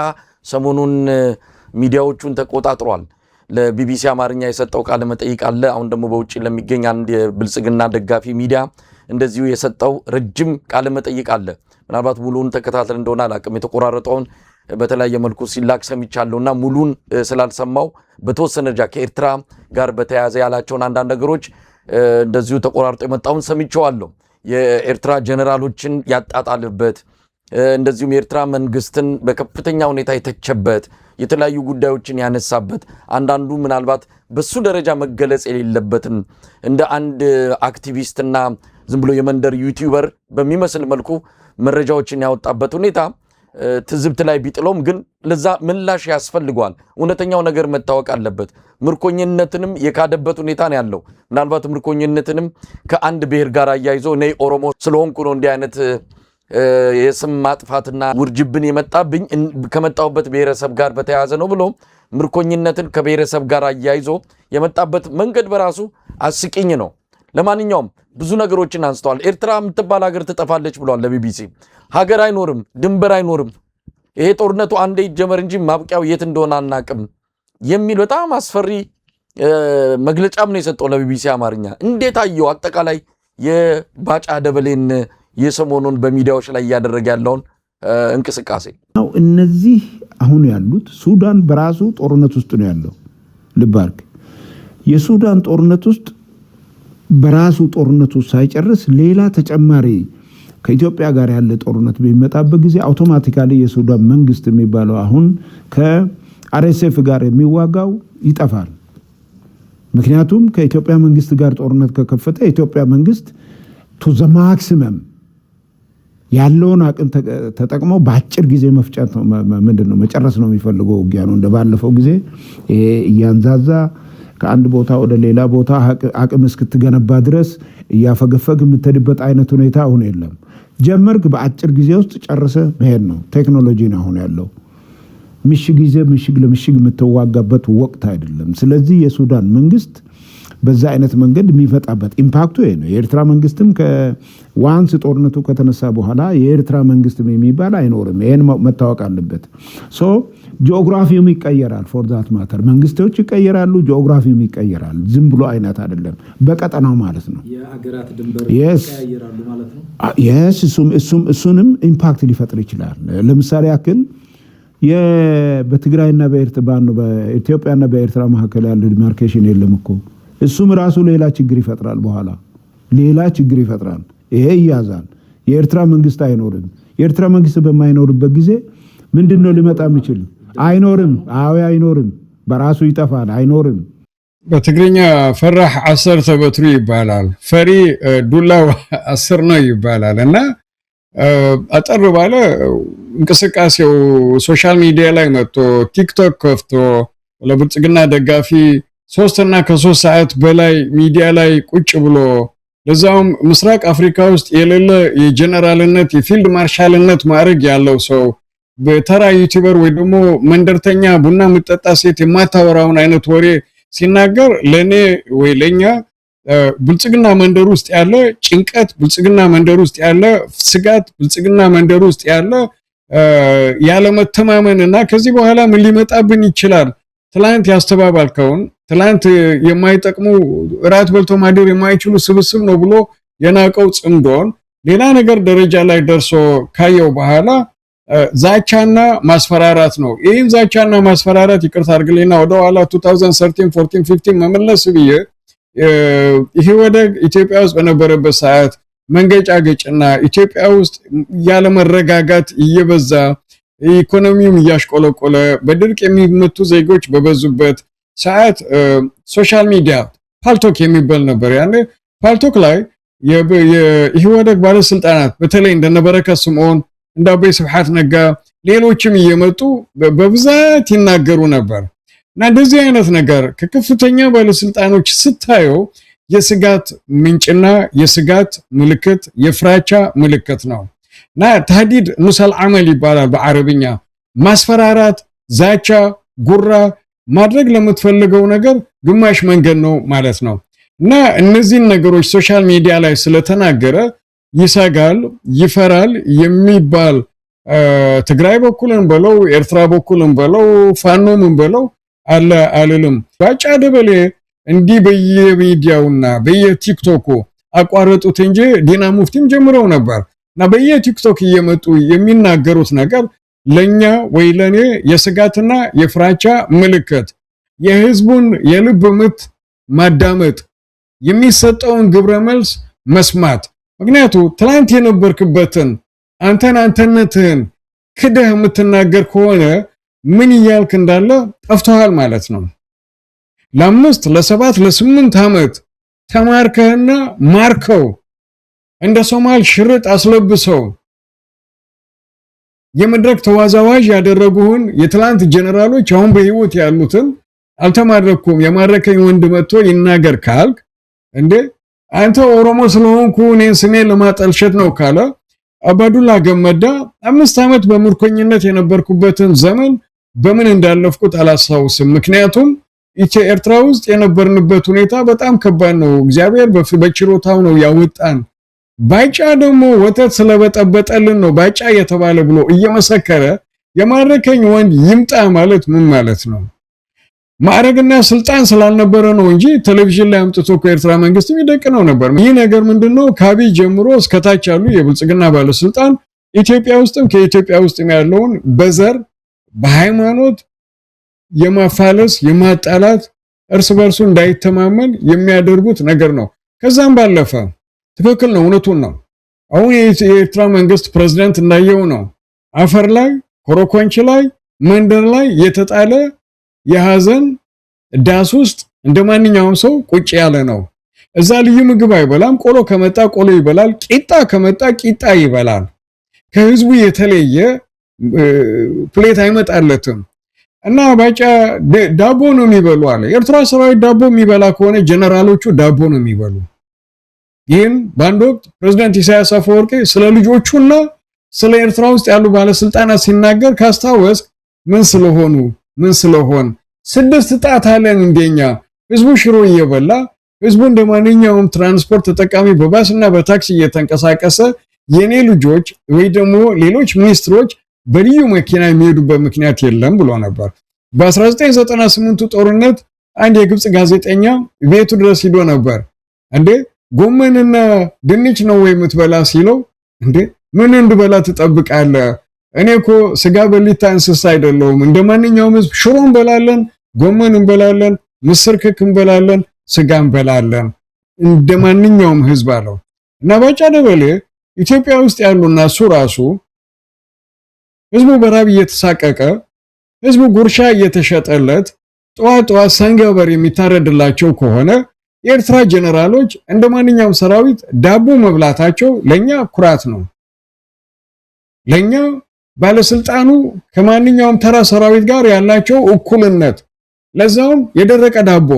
ሰሞኑን ሚዲያዎቹን ተቆጣጥሯል። ለቢቢሲ አማርኛ የሰጠው ቃለ መጠይቅ አለ። አሁን ደግሞ በውጪ ለሚገኝ አንድ የብልጽግና ደጋፊ ሚዲያ እንደዚሁ የሰጠው ረጅም ቃለ መጠይቅ አለ። ምናልባት ሙሉን ተከታተል እንደሆነ አላቅም። የተቆራረጠውን በተለያየ መልኩ ሲላክ ሰምቻለሁና ሙሉን ስላልሰማው በተወሰነ ደረጃ ከኤርትራ ጋር በተያያዘ ያላቸውን አንዳንድ ነገሮች እንደዚሁ ተቆራርጦ የመጣውን ሰምቼዋለሁ። የኤርትራ ጀነራሎችን ያጣጣልበት፣ እንደዚሁም የኤርትራ መንግስትን በከፍተኛ ሁኔታ የተቸበት፣ የተለያዩ ጉዳዮችን ያነሳበት፣ አንዳንዱ ምናልባት በሱ ደረጃ መገለጽ የሌለበትን እንደ አንድ አክቲቪስትና ዝም ብሎ የመንደር ዩቲዩበር በሚመስል መልኩ መረጃዎችን ያወጣበት ሁኔታ ትዝብት ላይ ቢጥለውም ግን ለዛ ምላሽ ያስፈልጓል። እውነተኛው ነገር መታወቅ አለበት። ምርኮኝነትንም የካደበት ሁኔታ ነው ያለው። ምናልባት ምርኮኝነትንም ከአንድ ብሔር ጋር አያይዞ እኔ ኦሮሞ ስለሆንኩ ነው እንዲህ አይነት የስም ማጥፋትና ውርጅብን የመጣብኝ ከመጣሁበት ብሔረሰብ ጋር በተያያዘ ነው ብሎ ምርኮኝነትን ከብሔረሰብ ጋር አያይዞ የመጣበት መንገድ በራሱ አስቂኝ ነው። ለማንኛውም ብዙ ነገሮችን አንስተዋል። ኤርትራ የምትባል ሀገር ትጠፋለች ብሏል ለቢቢሲ። ሀገር አይኖርም፣ ድንበር አይኖርም፣ ይሄ ጦርነቱ አንዴ ይጀመር እንጂ ማብቂያው የት እንደሆነ አናቅም የሚል በጣም አስፈሪ መግለጫም ነው የሰጠው ለቢቢሲ አማርኛ። እንዴት አየው አጠቃላይ የባጫ ደበሌን የሰሞኑን በሚዲያዎች ላይ እያደረገ ያለውን እንቅስቃሴ? እነዚህ አሁን ያሉት ሱዳን በራሱ ጦርነት ውስጥ ነው ያለው። ልባርክ የሱዳን ጦርነት ውስጥ በራሱ ጦርነቱ ሳይጨርስ ሌላ ተጨማሪ ከኢትዮጵያ ጋር ያለ ጦርነት በሚመጣበት ጊዜ አውቶማቲካሊ የሱዳን መንግስት የሚባለው አሁን ከአርኤስኤፍ ጋር የሚዋጋው ይጠፋል። ምክንያቱም ከኢትዮጵያ መንግስት ጋር ጦርነት ከከፈተ የኢትዮጵያ መንግስት ቱ ዘ ማክሲመም ያለውን አቅም ተጠቅሞ በአጭር ጊዜ መፍጨት ነው ምንድነው መጨረስ ነው የሚፈልገው ውጊያ ነው። እንደባለፈው ጊዜ ይሄ እያንዛዛ ከአንድ ቦታ ወደ ሌላ ቦታ አቅም እስክትገነባ ድረስ እያፈገፈግ የምትሄድበት አይነት ሁኔታ አሁን የለም። ጀመርክ በአጭር ጊዜ ውስጥ ጨርሰ መሄድ ነው። ቴክኖሎጂ ነው አሁን ያለው። ምሽግ ጊዜ ምሽግ ለምሽግ የምትዋጋበት ወቅት አይደለም። ስለዚህ የሱዳን መንግስት በዛ አይነት መንገድ የሚፈጣበት ኢምፓክቱ ይሄ ነው። የኤርትራ መንግስትም ከዋንስ ጦርነቱ ከተነሳ በኋላ የኤርትራ መንግስት የሚባል አይኖርም። ይሄን መታወቅ አለበት። ሶ ጂኦግራፊውም ይቀየራል። ፎር ዛት ማተር መንግስቶች ይቀየራሉ፣ ጂኦግራፊውም ይቀየራል። ዝም ብሎ አይነት አይደለም፣ በቀጠናው ማለት ነው። የአገራት ድንበር ይቀየራሉ ማለት ነው። yes እሱንም ኢምፓክት ሊፈጥር ይችላል። ለምሳሌ ያክል በትግራይና በኢትዮጵያና በኤርትራ መካከል ያለው ዲማርኬሽን የለም እኮ። እሱም ራሱ ሌላ ችግር ይፈጥራል። በኋላ ሌላ ችግር ይፈጥራል። ይሄ ይያዛል። የኤርትራ መንግስት አይኖርም። የኤርትራ መንግስት በማይኖርበት ጊዜ ምንድነው ሊመጣ የሚችል? አይኖርም። አይኖርም። በራሱ ይጠፋል። አይኖርም። በትግርኛ ፈራህ 10 ተበትሩ ይባላል። ፈሪ ዱላው 10 ነው ይባላል። እና አጠር ባለ እንቅስቃሴው ሶሻል ሚዲያ ላይ መጥቶ ቲክቶክ ከፍቶ ለብልጽግና ደጋፊ 3 እና ከ3 ሰዓት በላይ ሚዲያ ላይ ቁጭ ብሎ ለዛውም ምስራቅ አፍሪካ ውስጥ የሌለ የጀነራልነት የፊልድ ማርሻልነት ማዕረግ ያለው ሰው በተራ ዩቲዩበር ወይ ደግሞ መንደርተኛ ቡና ምጠጣ ሴት የማታወራውን አይነት ወሬ ሲናገር ለኔ ወይ ለኛ ብልጽግና መንደር ውስጥ ያለ ጭንቀት፣ ብልጽግና መንደር ውስጥ ያለ ስጋት፣ ብልጽግና መንደር ውስጥ ያለ መተማመንና ከዚህ በኋላ ምን ሊመጣብን ይችላል ትላንት ያስተባባልከውን ትላንት የማይጠቅሙ ራት በልቶ ማደር የማይችሉ ስብስብ ነው ብሎ የናቀው ጽምዶን ሌላ ነገር ደረጃ ላይ ደርሶ ካየው በኋላ ዛቻና ማስፈራራት ነው። ይህን ዛቻና ማስፈራራት ይቅርታ አድርግልኝና ወደ ኋላ 2013 14 15 መመለስ ብዬ ይሄ ወደ ኢትዮጵያ ውስጥ በነበረበት ሰዓት መንገጫገጭና ኢትዮጵያ ውስጥ ያለ መረጋጋት እየበዛ ኢኮኖሚውም እያሽቆለቆለ በድርቅ የሚመቱ ዜጎች በበዙበት ሰዓት ሶሻል ሚዲያ ፓልቶክ የሚባል ነበር። ያኔ ፓልቶክ ላይ የኢህወደግ ባለስልጣናት በተለይ እንደነበረከ ስምዖን እንደ አቤ ስብሐት ነጋ ሌሎችም እየመጡ በብዛት ይናገሩ ነበር። እና እንደዚህ አይነት ነገር ከከፍተኛ ባለስልጣኖች ስታየው የስጋት ምንጭና የስጋት ምልክት የፍራቻ ምልክት ነው። እና ተህዲድ ኑሰል አመል ይባላል በአረብኛ። ማስፈራራት፣ ዛቻ፣ ጉራ ማድረግ ለምትፈልገው ነገር ግማሽ መንገድ ነው ማለት ነው። እና እነዚህን ነገሮች ሶሻል ሚዲያ ላይ ስለተናገረ ይሰጋል፣ ይፈራል የሚባል ትግራይ በኩልን በለው ኤርትራ በኩልን በለው ፋኖምን በለው አለ አልልም። ባጫ ደበሌ እንዲህ በየሚዲያውና በየቲክቶኩ አቋረጡት እንጂ ዲና ሙፍቲም ጀምረው ነበር እና በየቲክቶክ እየመጡ የሚናገሩት ነገር ለኛ ወይ ለኔ የስጋትና የፍራቻ ምልክት፣ የህዝቡን የልብ ምት ማዳመጥ፣ የሚሰጠውን ግብረ መልስ መስማት። ምክንያቱ ትላንት የነበርክበትን አንተነትህን ክደህ የምትናገር ከሆነ ምን እያልክ እንዳለ ጠፍቷል ማለት ነው። ለ5 ለ7 ለ8 ዓመት ተማርከህና ማርከው እንደ ሶማል ሽርጥ አስለብሰው የመድረክ ተዋዛዋዥ ያደረጉህን የትላንት ጀነራሎች አሁን በህይወት ያሉትን አልተማረኩም የማረከኝ ወንድ መጥቶ ይናገር ካልክ እንዴ አንተ ኦሮሞ ስለሆንኩ እኔን ስሜን ለማጠልሸት ነው ካለ አባዱላ ገመዳ 5 ዓመት በምርኮኝነት የነበርኩበትን ዘመን በምን እንዳለፍኩት አላስታውስም። ምክንያቱም ኤርትራ ውስጥ የነበርንበት ሁኔታ በጣም ከባድ ነው። እግዚአብሔር በችሮታው ነው ያወጣን። ባጫ ደግሞ ወተት ስለበጠበጠልን ነው ባጫ የተባለ ብሎ እየመሰከረ የማረከኝ ወንድ ይምጣ ማለት ምን ማለት ነው? ማዕረግና ስልጣን ስላልነበረ ነው እንጂ ቴሌቪዥን ላይ አምጥቶ ከኤርትራ መንግስት የሚደቅነው ነበር። ይህ ነገር ምንድነው? ከአብይ ጀምሮ እስከታች ያሉ የብልጽግና ባለስልጣን ኢትዮጵያ ውስጥም ከኢትዮጵያ ውስጥም ያለውን በዘር በሃይማኖት የማፋለስ የማጣላት እርስ በርሱ እንዳይተማመን የሚያደርጉት ነገር ነው። ከዛም ባለፈ ትክክል ነው፣ እውነቱን ነው። አሁን የኤርትራ መንግስት ፕሬዝዳንት እንዳየው ነው አፈር ላይ ኮረኮንች ላይ መንደር ላይ የተጣለ የሐዘን ዳስ ውስጥ እንደማንኛውም ሰው ቁጭ ያለ ነው። እዛ ልዩ ምግብ አይበላም። ቆሎ ከመጣ ቆሎ ይበላል፣ ቂጣ ከመጣ ቂጣ ይበላል። ከህዝቡ የተለየ ፕሌት አይመጣለትም። እና ባጫ ዳቦ ነው የሚበሉ አለ። ኤርትራ ሰራዊት ዳቦ የሚበላ ከሆነ ጀነራሎቹ ዳቦ ነው የሚበሉ። ይህን በአንድ ወቅት ፕሬዝዳንት ኢሳያስ አፈወርቂ ስለ ልጆቹና ስለ ኤርትራ ውስጥ ያሉ ባለስልጣናት ሲናገር ካስታወስ ምን ስለሆን 6 ጣት አለን እንደኛ ህዝቡ ሽሮ እየበላ ህዝቡ እንደማንኛውም ትራንስፖርት ተጠቃሚ በባስና በታክሲ እየተንቀሳቀሰ የኔ ልጆች ወይ ደግሞ ሌሎች ሚኒስትሮች በልዩ መኪና የሚሄዱበት ምክንያት የለም ብሎ ነበር። በ1998 ጦርነት አንድ የግብጽ ጋዜጠኛ ቤቱ ድረስ ሄዶ ነበር። እንዴ ጎመንና ድንች ነው ወይ የምትበላ ሲለው እንዴ ምን እንድበላ ትጠብቃለህ? እኔ እኮ ስጋ በሊታ እንስሳ አይደለሁም። እንደማንኛውም ህዝብ ሽሮ እንበላለን፣ ጎመን እንበላለን፣ ምስር ክክ እንበላለን፣ ስጋ እንበላለን እንደማንኛውም ህዝብ አለው። እና ባጫ ደበሌ ኢትዮጵያ ውስጥ ያሉና እሱ ራሱ ህዝቡ በራብ እየተሳቀቀ ህዝቡ ጉርሻ እየተሸጠለት ጠዋት ሰንገበር የሚታረድላቸው ከሆነ የኤርትራ ጀነራሎች እንደማንኛውም ሰራዊት ዳቦ መብላታቸው ለኛ ኩራት ነው። ለኛ ባለስልጣኑ ከማንኛውም ተራ ሰራዊት ጋር ያላቸው እኩልነት፣ ለዛውም የደረቀ ዳቦ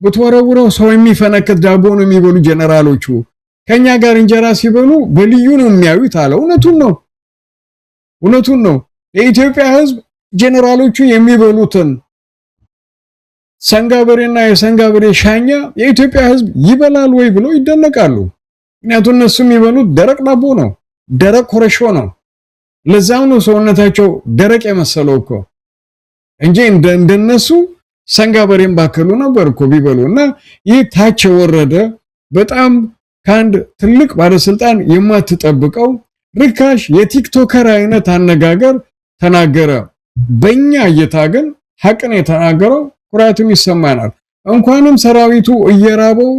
ብትወረውረው ሰው የሚፈነከት ዳቦ ነው የሚበሉ ጀነራሎቹ። ከኛ ጋር እንጀራ ሲበሉ በልዩ ነው የሚያዩት አለ። እውነቱን ነው። የኢትዮጵያ ህዝብ ጀነራሎቹ የሚበሉትን ሰንጋበሬና የሰንጋበሬ ሻኛ የኢትዮጵያ ህዝብ ይበላል ወይ ብለው ይደነቃሉ። ምክንያቱም እነሱ የሚበሉት ደረቅ ዳቦ ነው፣ ደረቅ ኮረሾ ነው። ለዛው ነው ሰውነታቸው ደረቅ የመሰለው እኮ እንጂ እንደነሱ ሰንጋበሬን ባከሉ ነበር እኮ ቢበሉና ይህ ታች ወረደ በጣም ካንድ ትልቅ ባለስልጣን የማትጠብቀው ርካሽ የቲክቶከር አይነት አነጋገር ተናገረ። በእኛ እይታ ግን ሐቅን የተናገረው ኩራትም ይሰማናል። እንኳንም ሰራዊቱ እየራበው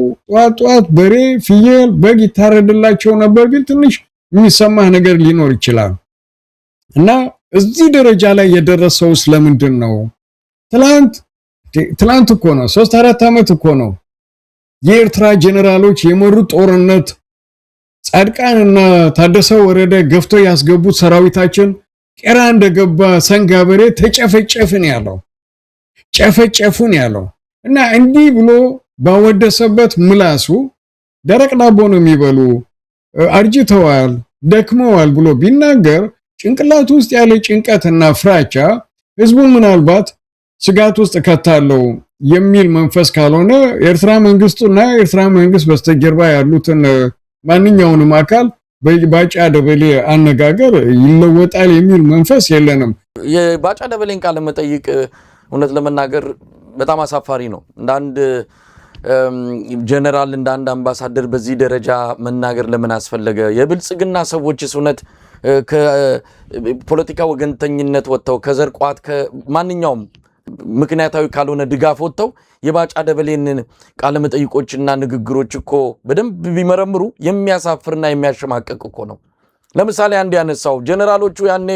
ጧት በሬ ፍየል በግ ይታረድላቸው ነበር ቢል ትንሽ የሚሰማህ ነገር ሊኖር ይችላል። እና እዚህ ደረጃ ላይ የደረሰው ስለምንድን ነው? ትላንት እኮ ነው 3-4 ዓመት እኮ ነው የኤርትራ ጀነራሎች የመሩት ጦርነት ጻድቃንና ታደሰ ወረደ ገፍቶ ያስገቡት ሰራዊታችን ቄራ እንደገባ ሰንጋ በሬ ተጨፈጨፍን ያለው እና እንዲህ ብሎ ባወደሰበት ምላሱ ደረቅ ዳቦ ነው የሚበሉ አርጅተዋል ደክመዋል ብሎ ቢናገር ጭንቅላቱ ውስጥ ያለ ጭንቀትና ፍራቻ ህዝቡን ምናልባት ስጋት ውስጥ ከታለው የሚል መንፈስ ካልሆነ ኤርትራ መንግስቱና ኤርትራ መንግስት በስተጀርባ ያሉትን ማንኛውንም አካል በባጫ ደበሌ አነጋገር ይለወጣል የሚል መንፈስ የለንም። የባጫ ደበሌን ቃለ መጠይቅ እውነት ለመናገር በጣም አሳፋሪ ነው። እንዳንድ ጀነራል እንዳንድ አምባሳደር በዚህ ደረጃ መናገር ለምን አስፈለገ? የብልጽግና ሰዎችስ እውነት ከፖለቲካ ወገንተኝነት ወጥተው ከዘር ቋት ከማንኛውም ምክንያታዊ ካልሆነ ድጋፍ ወጥተው የባጫ ደበሌን ቃለ መጠይቆችና ንግግሮች እኮ በደንብ ቢመረምሩ የሚያሳፍርና የሚያሸማቀቅ እኮ ነው። ለምሳሌ አንድ ያነሳው ጀነራሎቹ ያኔ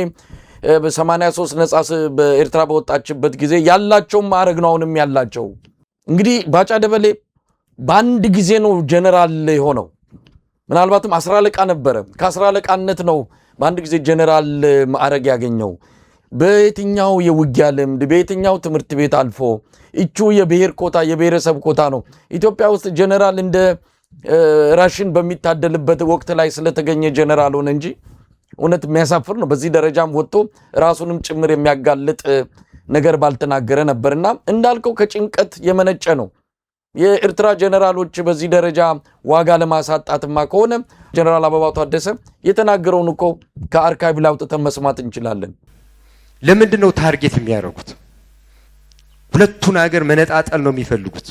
በ83 ነጻ በኤርትራ በወጣችበት ጊዜ ያላቸው ማዕረግ ነው አሁንም ያላቸው። እንግዲህ ባጫ ደበሌ በአንድ ጊዜ ነው ጀነራል የሆነው። ምናልባትም 10 አለቃ ነበረ። ከ10 አለቃነት ነው በአንድ ጊዜ ጀነራል ማዕረግ ያገኘው። በየትኛው የውጊያ ልምድ በየትኛው ትምህርት ቤት አልፎ እቹ የብሔር ኮታ የብሔረሰብ ኮታ ነው ኢትዮጵያ ውስጥ ጀነራል እንደ ራሽን በሚታደልበት ወቅት ላይ ስለተገኘ ጀነራል ሆነ እንጂ እውነት የሚያሳፍር ነው። በዚህ ደረጃም ወጥቶ ራሱንም ጭምር የሚያጋልጥ ነገር ባልተናገረ ነበርና እንዳልከው ከጭንቀት የመነጨ ነው። የኤርትራ ጀነራሎች በዚህ ደረጃ ዋጋ ለማሳጣትማ ከሆነ ጀነራል አበባው ታደሰ የተናገረውን እኮ ከአርካይቭ ላይ አውጥተን መስማት እንችላለን። ለምንድነው ታርጌት የሚያደርጉት? ሁለቱን ሀገር መነጣጠል ነው የሚፈልጉት።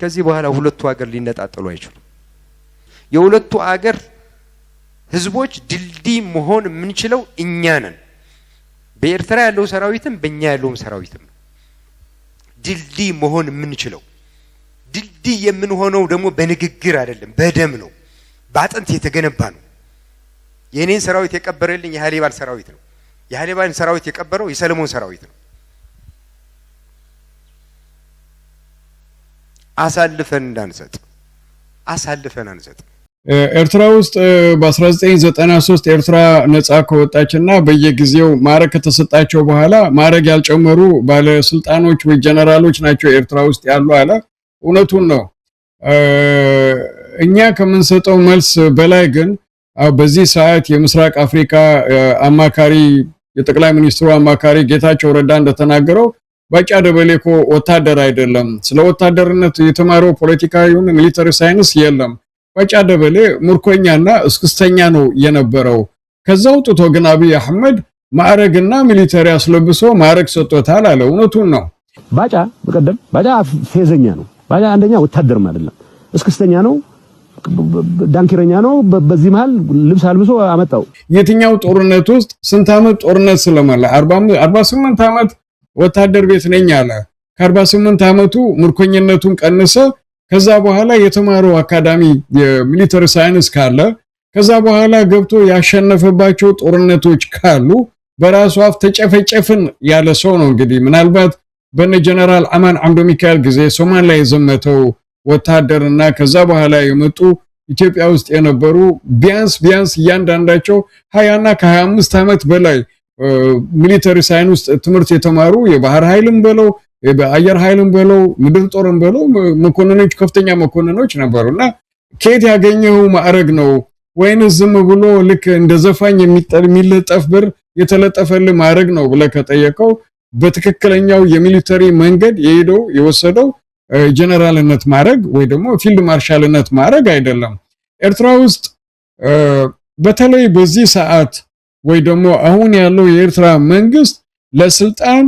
ከዚህ በኋላ ሁለቱ ሀገር ሊነጣጠሉ አይችሉም። የሁለቱ ሀገር ህዝቦች ድልድይ መሆን የምንችለው እኛ ነን። በኤርትራ ያለው ሰራዊትም በእኛ ያለውም ሰራዊትም ድልድይ መሆን የምንችለው። ድልድይ የምንሆነው ደግሞ በንግግር አይደለም፣ በደም ነው፣ በአጥንት የተገነባ ነው። የኔን ሰራዊት የቀበረልኝ የሃሊባል ሰራዊት ነው። የሃሊባልን ሰራዊት የቀበረው የሰለሞን ሰራዊት ነው። አሳልፈን አንሰጥ። ኤርትራ ውስጥ በ1993 ኤርትራ ነጻ ከወጣችና በየጊዜው ማዕረግ ከተሰጣቸው በኋላ ማዕረግ ያልጨመሩ ባለስልጣኖች ወይ ጀነራሎች ናቸው ኤርትራ ውስጥ ያሉ አለ። እውነቱን ነው። እኛ ከምንሰጠው መልስ በላይ ግን በዚህ ሰዓት የምስራቅ አፍሪካ አማካሪ የጠቅላይ ሚኒስትሩ አማካሪ ጌታቸው ረዳ እንደተናገረው ባጫ ደበሌ እኮ ወታደር አይደለም፣ ስለ ወታደርነት የተማረው ፖለቲካዊውን ሚሊተሪ ሳይንስ የለም። ባጫ ደበሌ ምርኮኛና እስክስተኛ ነው የነበረው። ከዛው ጥቶ ግን አብይ አህመድ ማዕረግና ሚሊተሪ አስለብሶ ማዕረግ ሰጥቶታል አለ። እውነቱን ነው። ባጫ በቀደም ባጫ ፌዘኛ ነው። ባጫ አንደኛ ወታደርም አይደለም፣ እስክስተኛ ነው፣ ዳንኪረኛ ነው። በዚህ መሃል ልብስ አልብሶ አመጣው። የትኛው ጦርነት ውስጥ ስንት ዓመት ጦርነት ስለማለ 48 ዓመት ወታደር ቤት ነኝ አለ። ከ48 ዓመቱ ምርኮኝነቱን ቀነሰ። ከዛ በኋላ የተማረው አካዳሚ የሚሊተሪ ሳይንስ ካለ ከዛ በኋላ ገብቶ ያሸነፈባቸው ጦርነቶች ካሉ በራሱ አፍ ተጨፈጨፍን ያለ ሰው ነው። እንግዲህ ምናልባት በነ ጀነራል አማን አምዶ ሚካኤል ጊዜ ሶማሊያ የዘመተው ወታደርና ከዛ በኋላ የመጡ ኢትዮጵያ ውስጥ የነበሩ ቢያንስ እያንዳንዳቸው 20 እና ከ25 ዓመት በላይ ሚሊተሪ ሳይንስ ትምህርት የተማሩ የባህር ኃይልም በለው በአየር ኃይልም በለው ምድር ጦርም በለው መኮንኖች ከፍተኛ መኮንኖች ነበሩና ከየት ያገኘው ማዕረግ ነው? ወይንስ ዝም ብሎ ልክ እንደ ዘፋኝ የሚለጠፍ ብር የተለጠፈልህ ማዕረግ ነው ብለህ ከጠየቀው በትክክለኛው የሚሊተሪ መንገድ የሄደው የወሰደው ጀነራልነት ማዕረግ ወይ ደግሞ ፊልድ ማርሻልነት ማዕረግ አይደለም። ኤርትራ ውስጥ በተለይ በዚህ ሰዓት ወይ ደግሞ አሁን ያለው የኤርትራ መንግስት ለስልጣን፣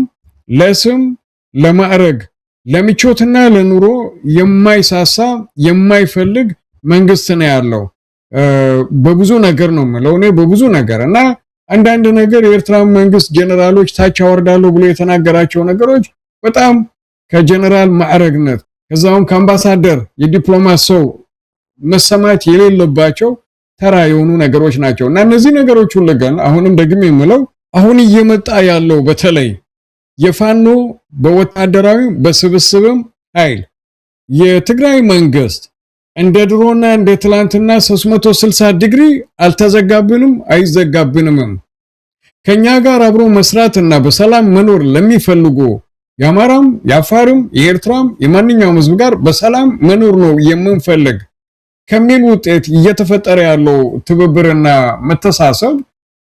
ለስም፣ ለማዕረግ፣ ለምቾትና ለኑሮ የማይሳሳ የማይፈልግ መንግስት ነው ያለው። በብዙ ነገር ነው የምለው እኔ በብዙ ነገር እና አንዳንድ ነገር የኤርትራ መንግስት ጀነራሎች ታች አወርዳለሁ ብሎ የተናገራቸው ነገሮች በጣም ከጀነራል ማዕረግነት ከዛውም ከአምባሳደር የዲፕሎማት ሰው መሰማት የሌለባቸው ተራ የሆኑ ነገሮች ናቸው እና እነዚህ ነገሮች ሁሉ ግን አሁንም ደግሜ የምለው አሁን እየመጣ ያለው በተለይ የፋኖ በወታደራዊ በስብስብም ኃይል የትግራይ መንግስት እንደ ድሮና እንደ ትላንትና 360 ዲግሪ አልተዘጋብንም አይዘጋብንም። ከኛ ጋር አብሮ መስራትና በሰላም መኖር ለሚፈልጉ የአማራም የአፋርም የኤርትራም የማንኛውም ህዝብ ጋር በሰላም መኖር ነው የምንፈልግ ከሚል ውጤት እየተፈጠረ ያለው ትብብርና መተሳሰብ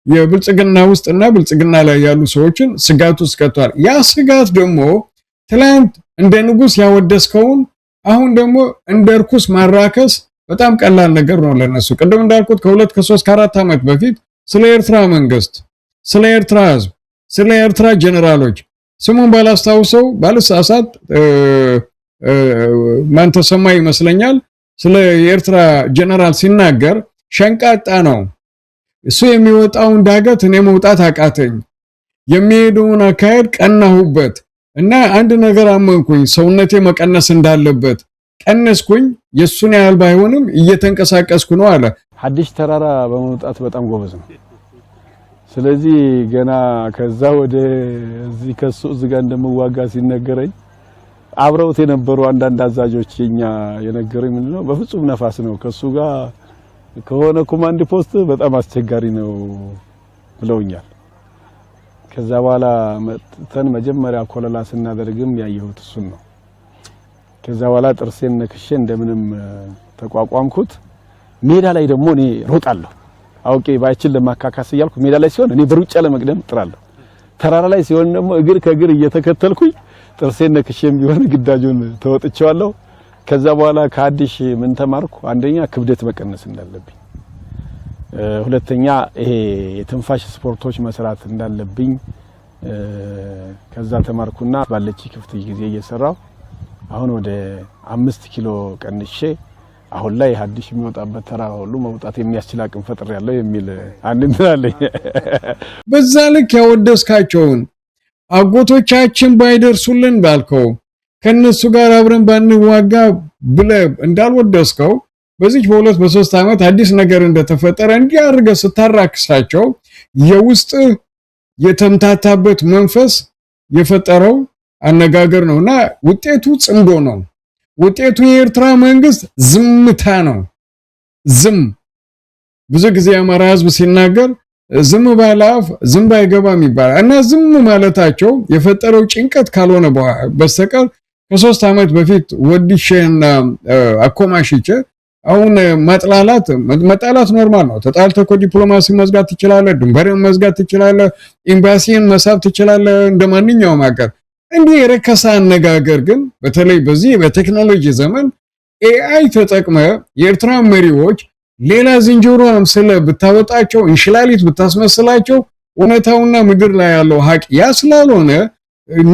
የብልጽግና ውስጥና ብልጽግና ላይ ያሉ ሰዎችን ስጋት ውስጥ ከቷል። ያ ስጋት ደግሞ ትላንት እንደ ንጉስ ያወደስከውን አሁን ደግሞ እንደ ርኩስ ማራከስ በጣም ቀላል ነገር ነው ለነሱ። ቅድም እንዳልኩት ከ2 ከ3 ከ4 ዓመት በፊት ስለ ኤርትራ መንግስት፣ ስለ ኤርትራ ህዝብ፣ ስለ ኤርትራ ጀነራሎች ስሙን ባላስታውሰው ባልሳሳት ማን ተሰማ ይመስለኛል ስለ የኤርትራ ጀነራል ሲናገር ሸንቃጣ ነው እሱ የሚወጣውን ዳገት እኔ መውጣት አቃተኝ የሚሄደውን አካሄድ ቀናሁበት እና አንድ ነገር አመንኩኝ ሰውነቴ መቀነስ እንዳለበት ቀነስኩኝ የሱን ያህል ባይሆንም እየተንቀሳቀስኩ ነው አለ። ሐዲሽ ተራራ በመውጣት በጣም ጎበዝ ነው። ስለዚህ ገና ከዛ ወደ እዚህ ከሱ እዚህ ጋር እንደምዋጋ ሲነገረኝ አብረውት የነበሩ አንዳንድ አዛዦች የኛ የነገረኝ ምንድነው በፍጹም ነፋስ ነው ከሱ ጋር ከሆነ ኮማንድ ፖስት በጣም አስቸጋሪ ነው ብለውኛል። ከዛ በኋላ መጥተን መጀመሪያ ኮለላ ስናደርግም ያየሁት እሱን ነው። ከዛ በኋላ ጥርሴን ነክሼ እንደምንም ተቋቋምኩት። ሜዳ ላይ ደግሞ እኔ ሮጣለሁ አውቄ ባይችል ለማካካስ ይያልኩ ሜዳ ላይ ሲሆን እኔ በሩጫ ለመቅደም ጥራለሁ። ተራራ ላይ ሲሆን ደግሞ እግር ከእግር እየተከተልኩኝ ጥርሴን ነክሼም ቢሆን ግዳጁን ተወጥቻለሁ። ከዛ በኋላ ከሐዲሽ ምን ተማርኩ? አንደኛ ክብደት መቀነስ እንዳለብኝ፣ ሁለተኛ ይሄ የትንፋሽ ስፖርቶች መስራት እንዳለብኝ ከዛ ተማርኩና ባለች ክፍት ጊዜ እየሰራው አሁን ወደ 5 ኪሎ ቀንሼ አሁን ላይ ሐዲሽ የሚወጣበት ተራራ ሁሉ መውጣት የሚያስችል አቅም ፈጥር ያለው የሚል አንድ እንላለኝ። በዛ ልክ ያወደስካቸውን አጎቶቻችን ባይደርሱልን ባልከው ከነሱ ጋር አብረን ባንዋጋ ብለ እንዳልወደስከው በዚህ በ2 በ3 ዓመት አዲስ ነገር እንደተፈጠረ እንዲያርገ ስታራክሳቸው የውስጥ የተምታታበት መንፈስ የፈጠረው አነጋገር ነውና ውጤቱ ጽምዶ ነው። ውጤቱ የኤርትራ መንግስት ዝምታ ነው። ዝም ብዙ ጊዜ አማራ ህዝብ ሲናገር ዝም ባላፍ ዝም ባይገባም ይባላል እና ዝም ማለታቸው የፈጠረው ጭንቀት ካልሆነ በስተቀር ከ3 ዓመት በፊት ወዲሼና አኮማሽቼ አሁን መጣላት ኖርማል ነው። ተጣልተህ እኮ ዲፕሎማሲ መዝጋት ትችላለህ፣ ድንበርን መዝጋት ትችላለህ፣ ኤምባሲን መሳብ ትችላለህ እንደማንኛውም ሀገር። እንዲህ የረከሰ አነጋገር ግን በተለይ በዚህ በቴክኖሎጂ ዘመን ኤአይ ተጠቅመ የኤርትራ መሪዎች ሌላ ዝንጀሮ አምስለ ብታወጣቸው እንሽላሊት ብታስመስላቸው እውነታውና ምድር ላይ ያለው ሀቅ ያ ስላልሆነ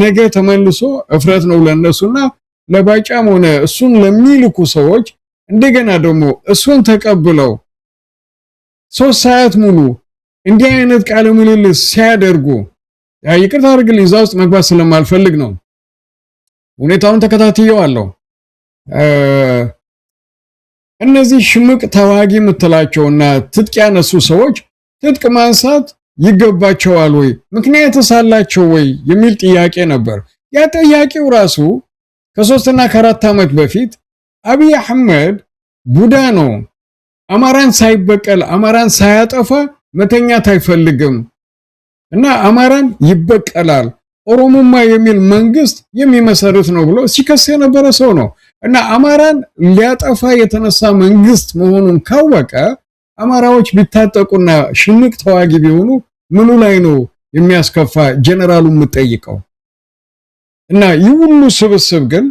ነገ ተመልሶ እፍረት ነው ለነሱና ለባጫም ሆነ እሱን ለሚልኩ ሰዎች እንደገና ደግሞ እሱን ተቀብለው 3 ሰዓት ሙሉ እንዲህ አይነት ቃለ ምልልስ ሲያደርጉ ይቅርታ አድርግልኝ እዛ ውስጥ መግባት ስለማልፈልግ ነው። ሁኔታውን ተከታትየዋለሁ። እነዚህ ሽምቅ ተዋጊ የምትላቸውና ትጥቅ ያነሱ ሰዎች ትጥቅ ማንሳት ይገባቸዋል ወይ ምክንያትስ አላቸው ወይ የሚል ጥያቄ ነበር። ያ ጥያቄው ራሱ ከ3 እና ከ4 ዓመት በፊት አብይ አህመድ ቡዳ ነው አማራን ሳይበቀል አማራን ሳያጠፋ መተኛት አይፈልግም እና አማራን ይበቀላል ኦሮሞማ የሚል መንግስት የሚመሰርት ነው ብሎ ሲከስ የነበረ ሰው ነው እና አማራን ሊያጠፋ የተነሳ መንግስት መሆኑን ካወቀ አማራዎች ቢታጠቁና ሽምቅ ተዋጊ ቢሆኑ ምኑ ላይ ነው የሚያስከፋ ጀነራሉ የምጠይቀው? እና ይሁሉ ስብስብ ግን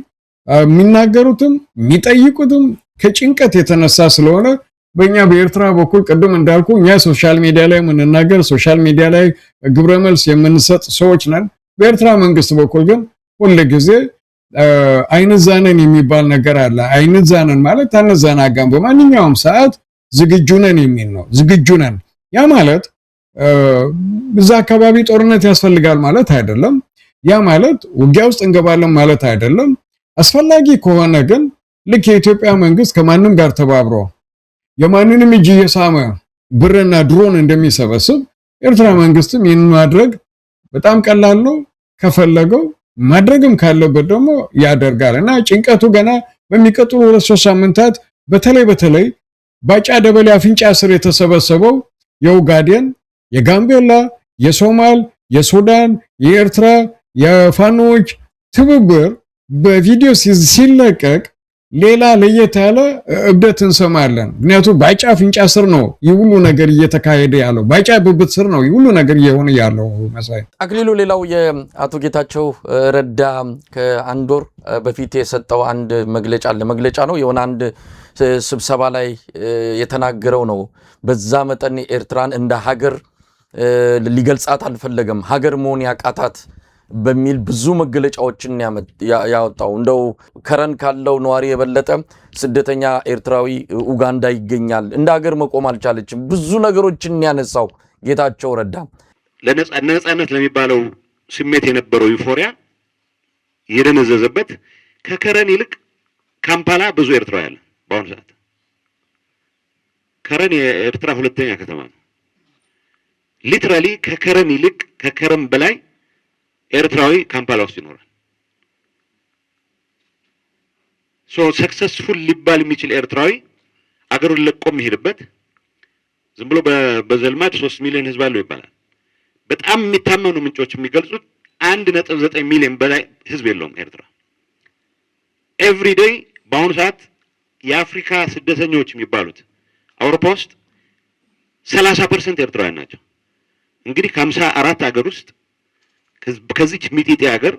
የሚናገሩትም የሚጠይቁትም ከጭንቀት የተነሳ ስለሆነ በእኛ በኤርትራ በኩል ቅድም እንዳልኩ እኛ ሶሻል ሚዲያ ላይ የምንናገር ሶሻል ሚዲያ ላይ ግብረ መልስ የምንሰጥ ሰዎች ነን። በኤርትራ መንግስት በኩል ግን ሁሉ ጊዜ አይንዛነን የሚባል ነገር አለ። አይንዛነን ማለት አንዛናጋም በማንኛውም ሰዓት ዝግጁ ነን የሚል ነው። ዝግጁ ነን ያ ማለት በዛ አካባቢ ጦርነት ያስፈልጋል ማለት አይደለም። ያ ማለት ውጊያ ውስጥ እንገባለን ማለት አይደለም። አስፈላጊ ከሆነ ግን ልክ የኢትዮጵያ መንግስት ከማንም ጋር ተባብሮ የማንንም እጅ የሳመ ብርና ድሮን እንደሚሰበስብ ኤርትራ መንግስትም ይህን ማድረግ በጣም ቀላል ነው። ከፈለገው ማድረግም ካለበት ደግሞ ያደርጋልና ጭንቀቱ ገና በሚቀጥሉ 3 ሳምንታት በተለይ ባጫ ደበሌ አፍንጫ ስር የተሰበሰበው የኡጋዴን፣ የጋምቤላ፣ የሶማል፣ የሱዳን፣ የኤርትራ የፋኖች ትብብር በቪዲዮ ሲለቀቅ ሌላ ለየት ያለ እብደት እንሰማለን። ምክንያቱም ባጫ አፍንጫ ስር ነው ይሁሉ ነገር እየተካሄደ ያለው፣ ባጫ ብብት ስር ነው ይሁሉ ነገር እየሆነ ያለው። መሳይ አክሊሉ፣ ሌላው የአቶ ጌታቸው ረዳ ከአንድ ወር በፊት የሰጠው አንድ መግለጫ ነው የሆነ አንድ ስብሰባ ላይ የተናገረው ነው። በዛ መጠን ኤርትራን እንደ ሀገር ሊገልጻት አልፈለገም፣ ሀገር መሆን ያቃታት በሚል ብዙ መግለጫዎችን ያወጣው። እንደው ከረን ካለው ነዋሪ የበለጠ ስደተኛ ኤርትራዊ ኡጋንዳ ይገኛል፣ እንደ ሀገር መቆም አልቻለችም፣ ብዙ ነገሮችን ያነሳው ጌታቸው ረዳ ለነጻነት ለሚባለው ስሜት የነበረው ዩፎሪያ የደነዘዘበት ከከረን ይልቅ ካምፓላ ብዙ ኤርትራዊ አለ። በአሁኑ ሰዓት ከረን የኤርትራ ሁለተኛ ከተማ ነው። ሊትራሊ ከከረን ይልቅ ከከረን በላይ ኤርትራዊ ካምፓላ ውስጥ ይኖራል። ሰክሰስፉል ሊባል የሚችል ኤርትራዊ አገሩን ለቆ የሚሄድበት ዝም ብሎ በዘልማድ 3 ሚሊዮን ህዝብ አለው ይባላል። በጣም የሚታመኑ ምንጮች የሚገልጹት 1.9 ሚሊዮን በላይ ህዝብ የለውም ኤርትራ። ኤቭሪ ዴይ በአሁኑ ሰዓት የአፍሪካ ስደተኞች የሚባሉት አውሮፓ ውስጥ 30% ኤርትራውያን ናቸው። እንግዲህ ከ54 ሀገር ውስጥ ከዚች ሚጢጢ ሀገር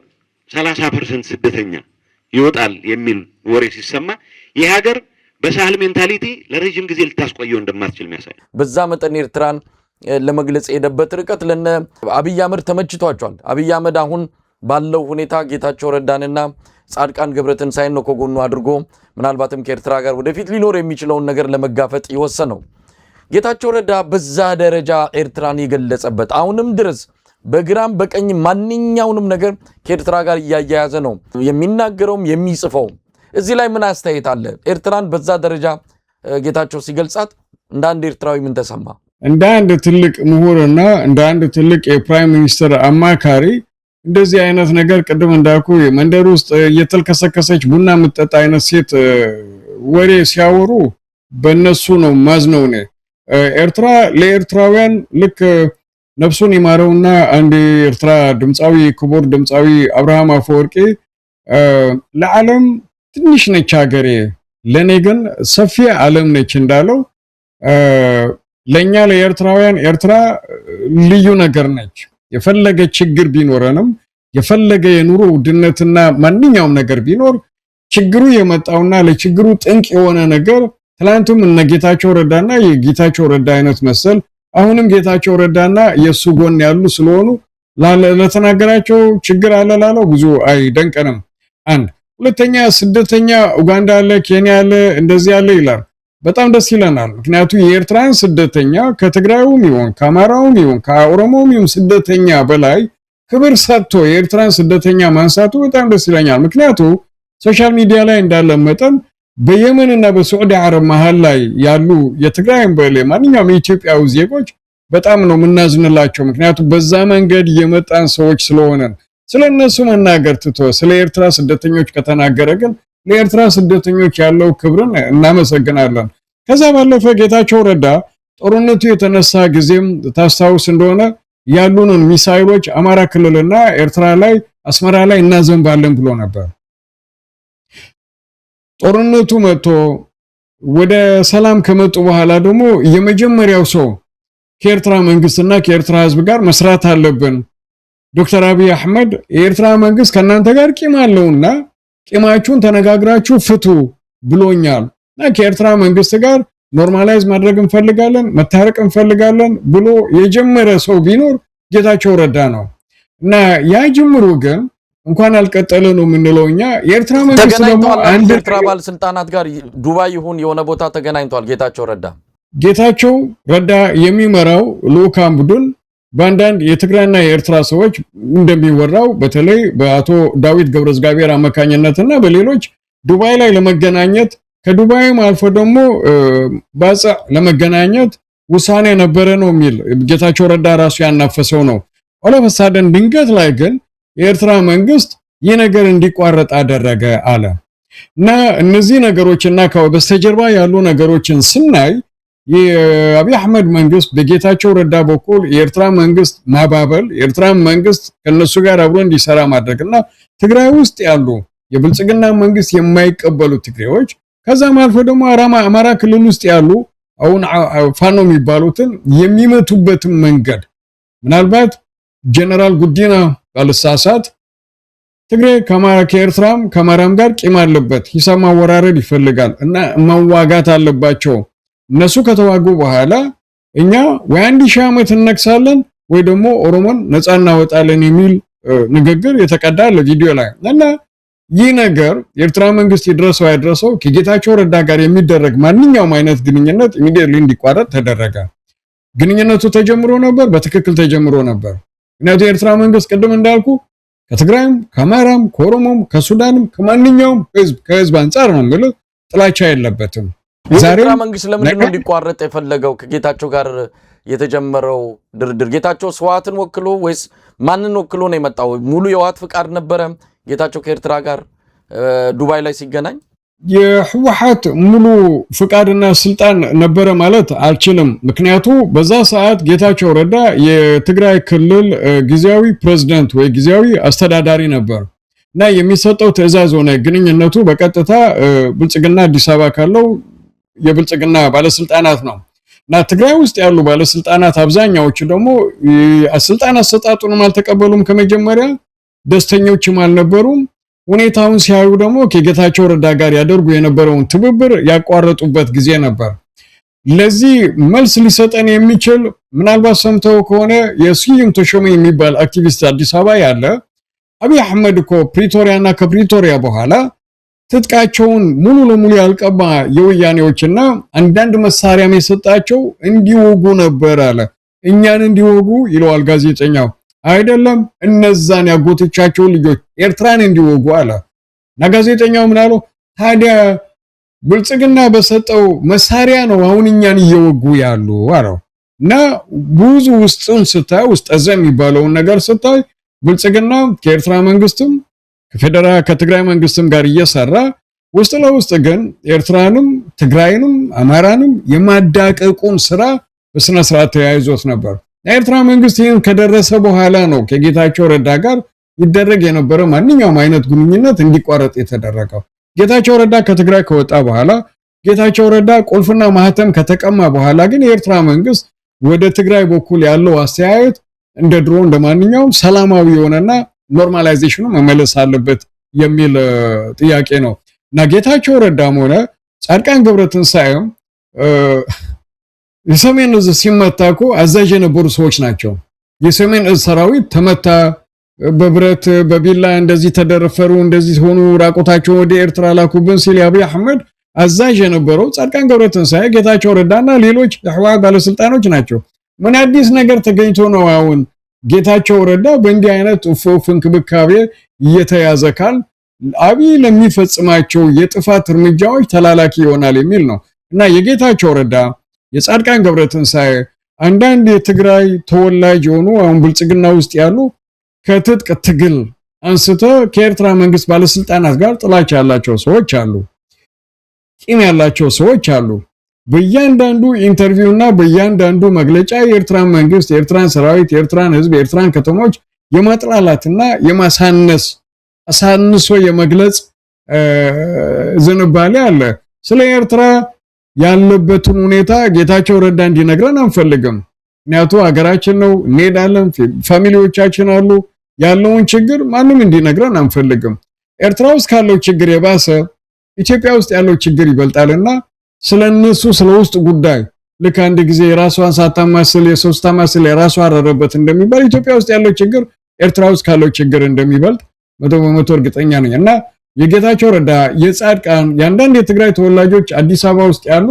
30% ስደተኛ ይወጣል የሚል ወሬ ሲሰማ ይህ ሀገር በሳህል ሜንታሊቲ ለረጅም ጊዜ ልታስቆየው እንደማትችል የሚያሳይ በዛ መጠን ኤርትራን ለመግለጽ የሄደበት ርቀት ለነ አብይ አህመድ ተመችቷቸዋል። አብይ አህመድ አሁን ባለው ሁኔታ ጌታቸው ረዳንና ጻድቃን ገብረትንሳኤን ነው ከጎኑ አድርጎ ምናልባትም ከኤርትራ ጋር ወደፊት ሊኖር የሚችለውን ነገር ለመጋፈጥ ይወሰነው። ጌታቸው ረዳ በዛ ደረጃ ኤርትራን የገለጸበት አሁንም ድረስ በግራም በቀኝ ማንኛውንም ነገር ከኤርትራ ጋር እያያያዘ ነው የሚናገረውም የሚጽፈው። እዚህ ላይ ምን አስተያየት አለ? ኤርትራን በዛ ደረጃ ጌታቸው ሲገልጻት እንደ አንድ ኤርትራዊ ምን ተሰማ? እንደ አንድ ትልቅ ምሁርና እንደ አንድ ትልቅ የፕራይም ሚኒስተር አማካሪ እንደዚህ አይነት ነገር ቅድም እንዳልኩ መንደር ውስጥ እየተልከሰከሰች ቡና የምትጠጣ አይነት ሴት ወሬ ሲያወሩ በእነሱ ነው ማዝነው። ኤርትራ ለኤርትራውያን ልክ ነፍሱን ይማረውና አንድ ኤርትራ ድምፃዊ ክቡር ድምፃዊ አብርሃም አፈወርቂ ለዓለም ትንሽ ነች ሀገሬ ለኔ ግን ሰፊ ዓለም ነች እንዳለው ለኛ ለኤርትራውያን ኤርትራ ልዩ ነገር ነች። የፈለገ ችግር ቢኖረንም የፈለገ የኑሮ ውድነትና ማንኛውም ነገር ቢኖር ችግሩ የመጣውና ለችግሩ ጥንቅ የሆነ ነገር ትላንቱም እነ ጌታቸው ረዳና የጌታቸው ረዳ አይነት መሰል አሁንም ጌታቸው ረዳና የሱ ጎን ያሉ ስለሆኑ ለተናገራቸው ችግር አለላለው ብዙ አይደንቀንም። አንድ ሁለተኛ ስደተኛ ኡጋንዳ አለ፣ ኬንያ አለ፣ እንደዚህ አለ ይላል። በጣም ደስ ይለናል። ምክንያቱም የኤርትራን ስደተኛ ከትግራዩም ይሁን ከአማራውም ይሁን ከኦሮሞውም ይሁን ስደተኛ በላይ ክብር ሰጥቶ የኤርትራን ስደተኛ ማንሳቱ በጣም ደስ ይለኛል። ምክንያቱም ሶሻል ሚዲያ ላይ እንዳለ መጠን በየመንና በሳዑዲ አረብ መሃል ላይ ያሉ የትግራይም በለ ማንኛውም የኢትዮጵያው ዜጎች በጣም ነው ምናዝንላቸው። ምክንያቱም በዛ መንገድ የመጣን ሰዎች ስለሆነን ስለነሱ መናገር ትቶ ስለ ኤርትራ ስደተኞች ከተናገረ ግን ለኤርትራ ስደተኞች ያለው ክብርን እናመሰግናለን። ከዛ ባለፈ ጌታቸው ረዳ ጦርነቱ የተነሳ ጊዜም ታስታውስ እንደሆነ ያሉንን ሚሳይሎች አማራ ክልልና ኤርትራ ላይ አስመራ ላይ እናዘንባለን ብሎ ነበር። ጦርነቱ መጥቶ ወደ ሰላም ከመጡ በኋላ ደግሞ የመጀመሪያው ሰው ከኤርትራ መንግስትና ከኤርትራ ህዝብ ጋር መስራት አለብን ዶክተር አብይ አህመድ የኤርትራ መንግስት ከናንተ ጋር ቂም አለውና ቂማችሁን ተነጋግራችሁ ፍቱ ብሎኛል እና ከኤርትራ መንግስት ጋር ኖርማላይዝ ማድረግ እንፈልጋለን መታረቅ እንፈልጋለን ብሎ የጀመረ ሰው ቢኖር ጌታቸው ረዳ ነው እና ያ ጅምሩ ግን እንኳን አልቀጠለ ነው የምንለውኛ የኤርትራ መንግስት ደግሞ አንድ ኤርትራ ባለስልጣናት ጋር ዱባይ ይሁን የሆነ ቦታ ተገናኝቷል። ጌታቸው ረዳ የሚመራው ልኡካን ቡድን ባንዳንድ የትግራይና የኤርትራ ሰዎች እንደሚወራው በተለይ በአቶ ዳዊት ገብረዝጋቢር አመካኝነትና በሌሎች ዱባይ ላይ ለመገናኘት ከዱባይም አልፎ ደግሞ ባጻ ለመገናኘት ውሳኔ ነበረ ነው የሚል ጌታቸው ረዳ ራሱ ያናፈሰው ነው። ኦለፈሳደን ድንገት ላይ ግን የኤርትራ መንግስት ይህ ነገር እንዲቋረጥ አደረገ አለ። እና እነዚህ ነገሮችና ከበስተጀርባ ያሉ ነገሮችን ስናይ የአብይ አህመድ መንግስት በጌታቸው ረዳ በኩል የኤርትራ መንግስት ማባበል የኤርትራ መንግስት ከነሱ ጋር አብሮ እንዲሰራ ማድረግና ትግራይ ውስጥ ያሉ የብልጽግና መንግስት የማይቀበሉ ትግሬዎች ከዛም አልፎ ደግሞ አማራ ክልል ውስጥ ያሉ አሁን ፋኖ የሚባሉትን የሚመቱበት መንገድ ምናልባት ጀነራል ጉዲና ባልሳሳት ትግሬ ከኤርትራም ከአማራም ጋር ቂም አለበት ሂሳብ ማወራረድ ይፈልጋል እና መዋጋት አለባቸው እነሱ ከተዋጉ በኋላ እኛ ወይ 1000 ዓመት እንነክሳለን ወይ ደግሞ ኦሮሞን ነፃ እናወጣለን የሚል ንግግር የተቀዳ ለቪዲዮ ላይ እና ይህ ነገር የኤርትራ መንግስት ይድረሰው ያድረሰው ከጌታቸው ረዳ ጋር የሚደረግ ማንኛውም አይነት ግንኙነት ኢሚዲየትሊ እንዲቋረጥ ተደረገ ግንኙነቱ ተጀምሮ ነበር በትክክል ተጀምሮ ነበር ምክንያቱም የኤርትራ መንግስት ቀደም እንዳልኩ ከትግራይም ከአማራም ከኦሮሞም ከሱዳንም ከማንኛውም ከህዝብ አንፃር ነው ማለት ጥላቻ የለበትም የኤርትራ መንግስት ለምንድን ነው እንዲቋረጥ የፈለገው ከጌታቸው ጋር የተጀመረው ድርድር ጌታቸው ስዋትን ወክሎ ወይስ ማንን ወክሎ ነው የመጣው ሙሉ የዋት ፍቃድ ነበረ ጌታቸው ከኤርትራ ጋር ዱባይ ላይ ሲገናኝ የህወሓት ሙሉ ፍቃድና ስልጣን ነበረ ማለት አልችልም ምክንያቱም በዛ ሰዓት ጌታቸው ረዳ የትግራይ ክልል ጊዜያዊ ፕሬዝዳንት ወይ ጊዜያዊ አስተዳዳሪ ነበር እና የሚሰጠው ትዕዛዝ ሆነ ግንኙነቱ በቀጥታ ብልጽግና አዲስ አበባ ካለው የብልጽግና ባለስልጣናት ነው እና ትግራይ ውስጥ ያሉ ባለስልጣናት አብዛኛዎቹ ደግሞ ስልጣን አሰጣጡንም አልተቀበሉም ከመጀመሪያ ደስተኞችም አልነበሩም ሁኔታውን ሲያዩ ደግሞ ከጌታቸው ረዳ ጋር ያደርጉ የነበረውን ትብብር ያቋረጡበት ጊዜ ነበር ለዚህ መልስ ሊሰጠን የሚችል ምናልባት ሰምተው ከሆነ የስዩም ተሾመ የሚባል አክቲቪስት አዲስ አበባ ያለ አብይ አህመድ እኮ ፕሪቶሪያና ከፕሪቶሪያ በኋላ ትጥቃቸውን ሙሉ ለሙሉ ያልቀባ የወያኔዎችና አንዳንድ መሳሪያም የሰጣቸው እንዲወጉ ነበር አለ እኛን እንዲወጉ ይለዋል ጋዜጠኛው አይደለም እነዛን ያጎተቻቸው ልጆች ኤርትራን እንዲወጉ አለ እና ጋዜጠኛው ምን አለው ታዲያ ብልጽግና በሰጠው መሳሪያ ነው አሁን እኛን እየወጉ ያሉ አለው እና ብዙ ውስጥን ስታይ ውስጥ አዘም የሚባለው ነገር ስታይ ብልጽግና ከኤርትራ መንግስትም ከፌደራል ከትግራይ መንግስትም ጋር እየሰራ ውስጥ ለውስጥ ግን ኤርትራንም ትግራይንም አማራንም የማዳቀቁን ስራ በስነ ስርዓት ተያይዞት ነበር የኤርትራ መንግስት ይህን ከደረሰ በኋላ ነው ከጌታቸው ረዳ ጋር ይደረግ የነበረው ማንኛውም አይነት ግንኙነት እንዲቋረጥ የተደረገው ጌታቸው ረዳ ከትግራይ ከወጣ በኋላ ጌታቸው ረዳ ቁልፍና ማህተም ከተቀማ በኋላ ግን የኤርትራ መንግስት ወደ ትግራይ በኩል ያለው አስተያየት እንደ ድሮ እንደማንኛውም ሰላማዊ የሆነና ኖርማላይዜሽኑ መመለስ አለበት የሚል ጥያቄ ነው እና ጌታቸው ረዳም ሆነ ጻድቃን ገብረትንሳኤም የሰሜን እዝ ሲመታኩ አዛዥ የነበሩ ሰዎች ናቸው የሰሜን እዝ ሰራዊት ተመታ በብረት በቢላ እንደዚህ ተደረፈሩ እንደዚህ ሆኑ ራቆታቸው ወደ ኤርትራ ላኩብን ሲል አብይ አህመድ አዛዥ የነበረው ጻድቃን ገብረትንሳኤ ጌታቸው ረዳና ሌሎች የህወሓት ባለስልጣኖች ናቸው ምን አዲስ ነገር ተገኝቶ ነው አሁን ጌታቸው ረዳ በእንዲህ አይነት እንክብካቤ እየተያዘ ካል አብይ ለሚፈጽማቸው የጥፋት እርምጃዎች ተላላኪ ይሆናል የሚል ነው እና የጌታቸው ረዳ የጻድቃን ገብረትንሳኤ አንዳንድ የትግራይ ተወላጅ የሆኑ አሁን ብልጽግና ውስጥ ያሉ ከትጥቅ ትግል አንስተ ከኤርትራ መንግስት ባለስልጣናት ጋር ጥላቻ ያላቸው ሰዎች አሉ ቂም ያላቸው ሰዎች አሉ በእያንዳንዱ ኢንተርቪውና በእያንዳንዱ መግለጫ የኤርትራን መንግስት የኤርትራን ሰራዊት የኤርትራን ህዝብ የኤርትራን ከተሞች የማጥላላትና የማሳነስ አሳንሶ የመግለጽ ዝንባሌ አለ ስለ ኤርትራ ያለበትን ሁኔታ ጌታቸው ረዳ እንዲነግረን አንፈልግም ምክንያቱም ሀገራችን ነው እንሄዳለን ፋሚሊዎቻችን አሉ ያለውን ችግር ማንም እንዲነግረን አንፈልግም ኤርትራ ውስጥ ካለው ችግር የባሰ ኢትዮጵያ ውስጥ ያለው ችግር ይበልጣልና ስለነሱ ስለውስጥ ጉዳይ ልክ አንድ ጊዜ ራሷን ሳታማስል የሶስት አማስል የራሷ አረረበት እንደሚባል ኢትዮጵያ ውስጥ ያለው ችግር ኤርትራ ውስጥ ካለው ችግር እንደሚበልጥ 100% እርግጠኛ ነኝ እና የጌታቸው ረዳ የጻድቃን ያንዳንድ የትግራይ ተወላጆች አዲስ አበባ ውስጥ ያሉ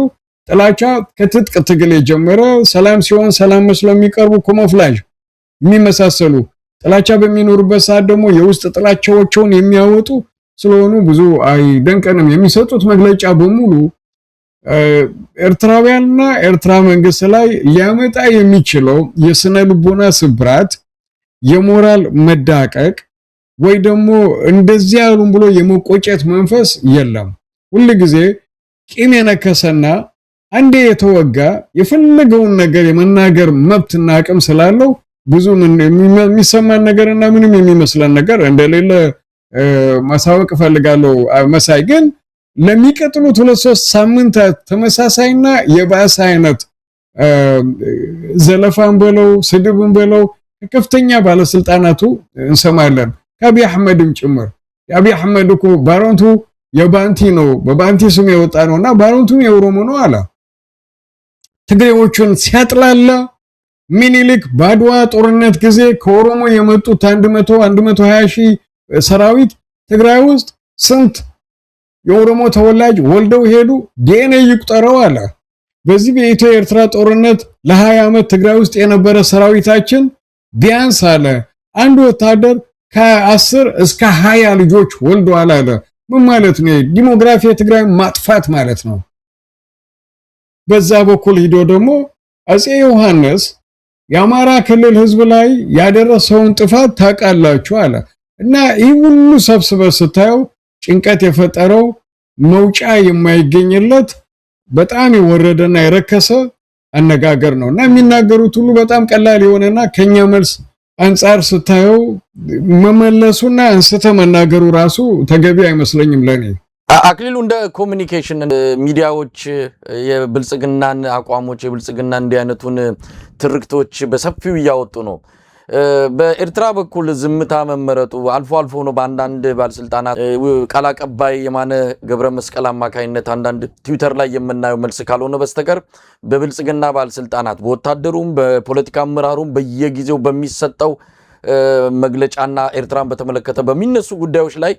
ጥላቻ ከትጥቅ ትግል የጀመረ ሰላም ሲሆን ሰላም መስሎ የሚቀርቡ ኮሞፍላጅ የሚመሳሰሉ ጥላቻ በሚኖርበት ሰዓት ደግሞ የውስጥ ጥላቻዎችን የሚያወጡ ስለሆኑ ብዙ አይደንቀንም የሚሰጡት መግለጫ በሙሉ ኤርትራውያንና ኤርትራ መንግስት ላይ ሊያመጣ የሚችለው የስነ ልቦና ስብራት የሞራል መዳቀቅ ወይ ደግሞ እንደዚህ ያሉን ብሎ የመቆጨት መንፈስ የለም። ሁሉ ጊዜ ቂም የነከሰና አንዴ የተወጋ የፈለገውን ነገር የመናገር መብትና አቅም ስላለው ብዙ የሚሰማን ነገርና ምንም የሚመስለን ነገር እንደሌለ ማሳወቅ ፈልጋለሁ። መሳይ ግን ለሚቀጥሉት 2-3 ሳምንታት ተመሳሳይና የባሰ አይነት ዘለፋን በለው ስድብን በለው ከፍተኛ ባለስልጣናቱ እንሰማለን። ከአብይ አህመድም ጭምር የአብይ አህመድ እኮ ባሮንቱ የባንቲ ነው በባንቲ ስም የወጣ ነውና ባሮንቱም የኦሮሞ ነው አለ። ትግሬዎቹን ሲያጥላላ ሚኒሊክ ባድዋ ጦርነት ጊዜ ከኦሮሞ የመጡት 120 ሺህ ሰራዊት ትግራይ ውስጥ ስንት የኦሮሞ ተወላጅ ወልደው ሄዱ ዲኤንኤ ይቁጠረው አለ። በዚህ በኢትዮ ኤርትራ ጦርነት ለ20 ዓመት ትግራይ ውስጥ የነበረ ሰራዊታችን ቢያንስ አለ አንድ ወታደር ከ10 እስከ 20 ልጆች ወልደዋል አለ። ምን ማለት ነው? ዲሞግራፊ የትግራይ ማጥፋት ማለት ነው። በዛ በኩል ሂዶ ደግሞ አፄ ዮሐንስ የአማራ ክልል ህዝብ ላይ ያደረሰውን ጥፋት ታውቃላችሁ አለ እና ይህ ሁሉ ሰብስበ ስታየው ጭንቀት የፈጠረው መውጫ የማይገኝለት በጣም የወረደና የረከሰ አነጋገር ነውና የሚናገሩት ሁሉ በጣም ቀላል የሆነና ከኛ መልስ አንፃር ስታየው መመለሱና እንስተ መናገሩ ራሱ ተገቢ አይመስለኝም ለኔ። አክሊሉ እንደ ኮሙኒኬሽን ሚዲያዎች የብልጽግናን አቋሞች የብልጽግና እንዲህ አይነቱን ትርክቶች በሰፊው እያወጡ ነው። በኤርትራ በኩል ዝምታ መመረጡ አልፎ አልፎ ነው በአንዳንድ ባለስልጣናት ቃል አቀባይ የማነ ገብረ መስቀል አማካይነት አንዳንድ ትዊተር ላይ የምናየው መልስ ካልሆነ በስተቀር በብልጽግና ባለስልጣናት በወታደሩም በፖለቲካ አመራሩም በየጊዜው በሚሰጠው መግለጫና ኤርትራን በተመለከተ በሚነሱ ጉዳዮች ላይ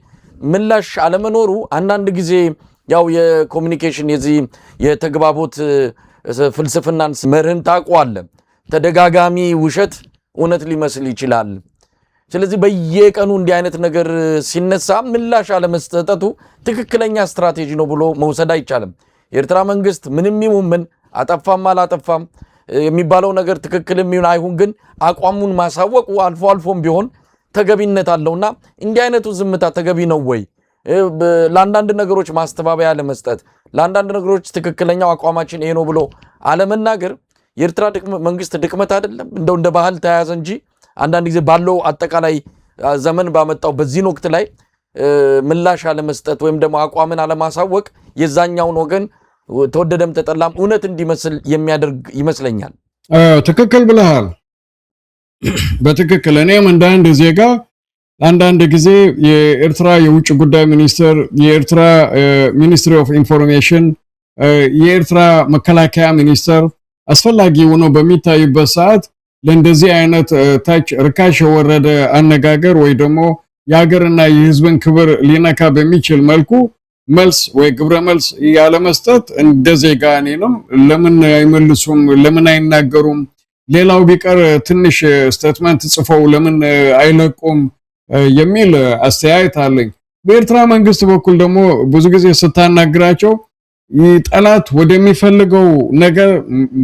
ምላሽ አለመኖሩ አንዳንድ ጊዜ ያው የኮሙኒኬሽን የዚህ የተግባቦት ፍልስፍናን መርህን ታውቀዋለህ። ተደጋጋሚ ውሸት እውነት ሊመስል ይችላል። ስለዚህ በየቀኑ እንዲህ አይነት ነገር ሲነሳ ምላሽ አለመስጠቱ ትክክለኛ ስትራቴጂ ነው ብሎ መውሰድ አይቻልም። የኤርትራ መንግስት ምንም ይሁን ምን አጠፋም አላጠፋም የሚባለው ነገር ትክክልም ይሁን አይሁን ግን አቋሙን ማሳወቁ አልፎ አልፎም ቢሆን ተገቢነት አለውና እንዲህ አይነቱ ዝምታ ተገቢ ነው ወይ? ለአንዳንድ ነገሮች ማስተባበያ ለመስጠት ለአንዳንድ ነገሮች ትክክለኛው አቋማችን ይሄ ነው ብሎ አለመናገር የኤርትራ መንግስት ድክመት አይደለም? እንደው እንደ ባህል ተያያዘ እንጂ አንዳንድ ጊዜ ባለው አጠቃላይ ዘመን ባመጣው በዚህን ወቅት ላይ ምላሽ አለመስጠት ወይም ደግሞ አቋምን አለማሳወቅ የዛኛውን ወገን ተወደደም ተጠላም እውነት እንዲመስል የሚያደርግ ይመስለኛል። ትክክል ብለሃል። በትክክል እኔም እንደ አንድ ዜጋ አንዳንድ ጊዜ የኤርትራ የውጭ ጉዳይ ሚኒስትር፣ የኤርትራ ሚኒስትሪ ኦፍ ኢንፎርሜሽን፣ የኤርትራ መከላከያ ሚኒስትር አስፈላጊ ሆኖ በሚታይበት ሰዓት ለእንደዚህ አይነት ታች ርካሽ የወረደ አነጋገር ወይ ደግሞ የሀገርና የህዝብን ክብር ሊነካ በሚችል መልኩ መልስ ወይ ግብረ መልስ ያለ መስጠት እንደ ዜጋ እኔንም ለምን አይመልሱም ለምን አይናገሩም ሌላው ቢቀር ትንሽ ስቴትመንት ጽፈው ለምን አይለቁም የሚል አስተያየት አለኝ። በኤርትራ መንግስት በኩል ደግሞ ብዙ ጊዜ ስታናግራቸው ጠላት ወደሚፈልገው ነገር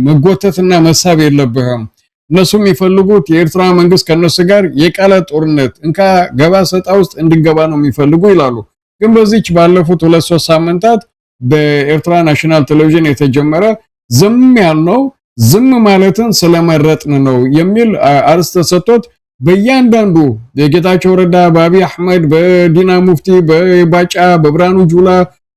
መጎተትና መሳብ የለብህም። እነሱ የሚፈልጉት የኤርትራ መንግስት ከነሱ ጋር የቃላት ጦርነት እንካ ገባ ሰጣ ውስጥ እንድንገባ ነው የሚፈልጉ ይላሉ። ግን በዚህች ባለፉት 2-3 ሳምንታት በኤርትራ ናሽናል ቴሌቪዥን የተጀመረ ዝም ያልነው ዝም ማለትን ስለመረጥን ነው የሚል አርስተ ሰጥቶት በእያንዳንዱ የጌታቸው ረዳ በአብይ አህመድ በዲና ሙፍቲ በባጫ በብርሃኑ ጁላ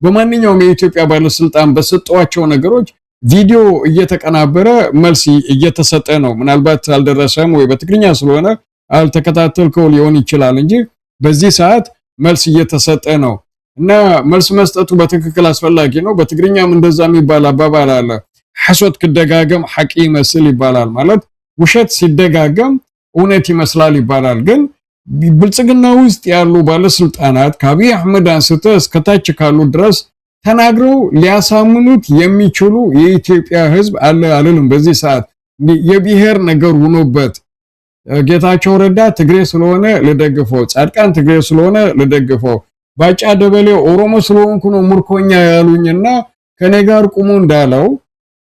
በማንኛውም የኢትዮጵያ ባለስልጣን በሰጧቸው ነገሮች ቪዲዮ እየተቀናበረ መልስ እየተሰጠ ነው። ምናልባት አልደረሰም ወይ በትግርኛ ስለሆነ አልተከታተልከው ሊሆን ይችላል እንጂ በዚህ ሰዓት መልስ እየተሰጠ ነው እና መልስ መስጠቱ በትክክል አስፈላጊ ነው። በትግርኛም እንደዛ የሚባል አባባል አለ። ሐሰት ከደጋገም ሐቂ ይመስል ይባላል። ማለት ውሸት ሲደጋገም እውነት ይመስላል ይባላል። ግን ብልጽግና ውስጥ ያሉ ባለስልጣናት ከአብይ አህመድ አንስተ እስከታች ካሉ ድረስ ተናግረው ሊያሳምኑት የሚችሉ የኢትዮጵያ ህዝብ አለ አልልም። በዚህ ሰዓት የብሔር ነገር ሆኖበት ጌታቸው ረዳ ትግሬ ስለሆነ ለደግፈው፣ ጻድቃን ትግሬ ስለሆነ ለደግፈው፣ ባጫ ደበሌ ኦሮሞ ስለሆንኩ ነው ምርኮኛ ያሉኝና ከኔ ጋር ቁሙ እንዳለው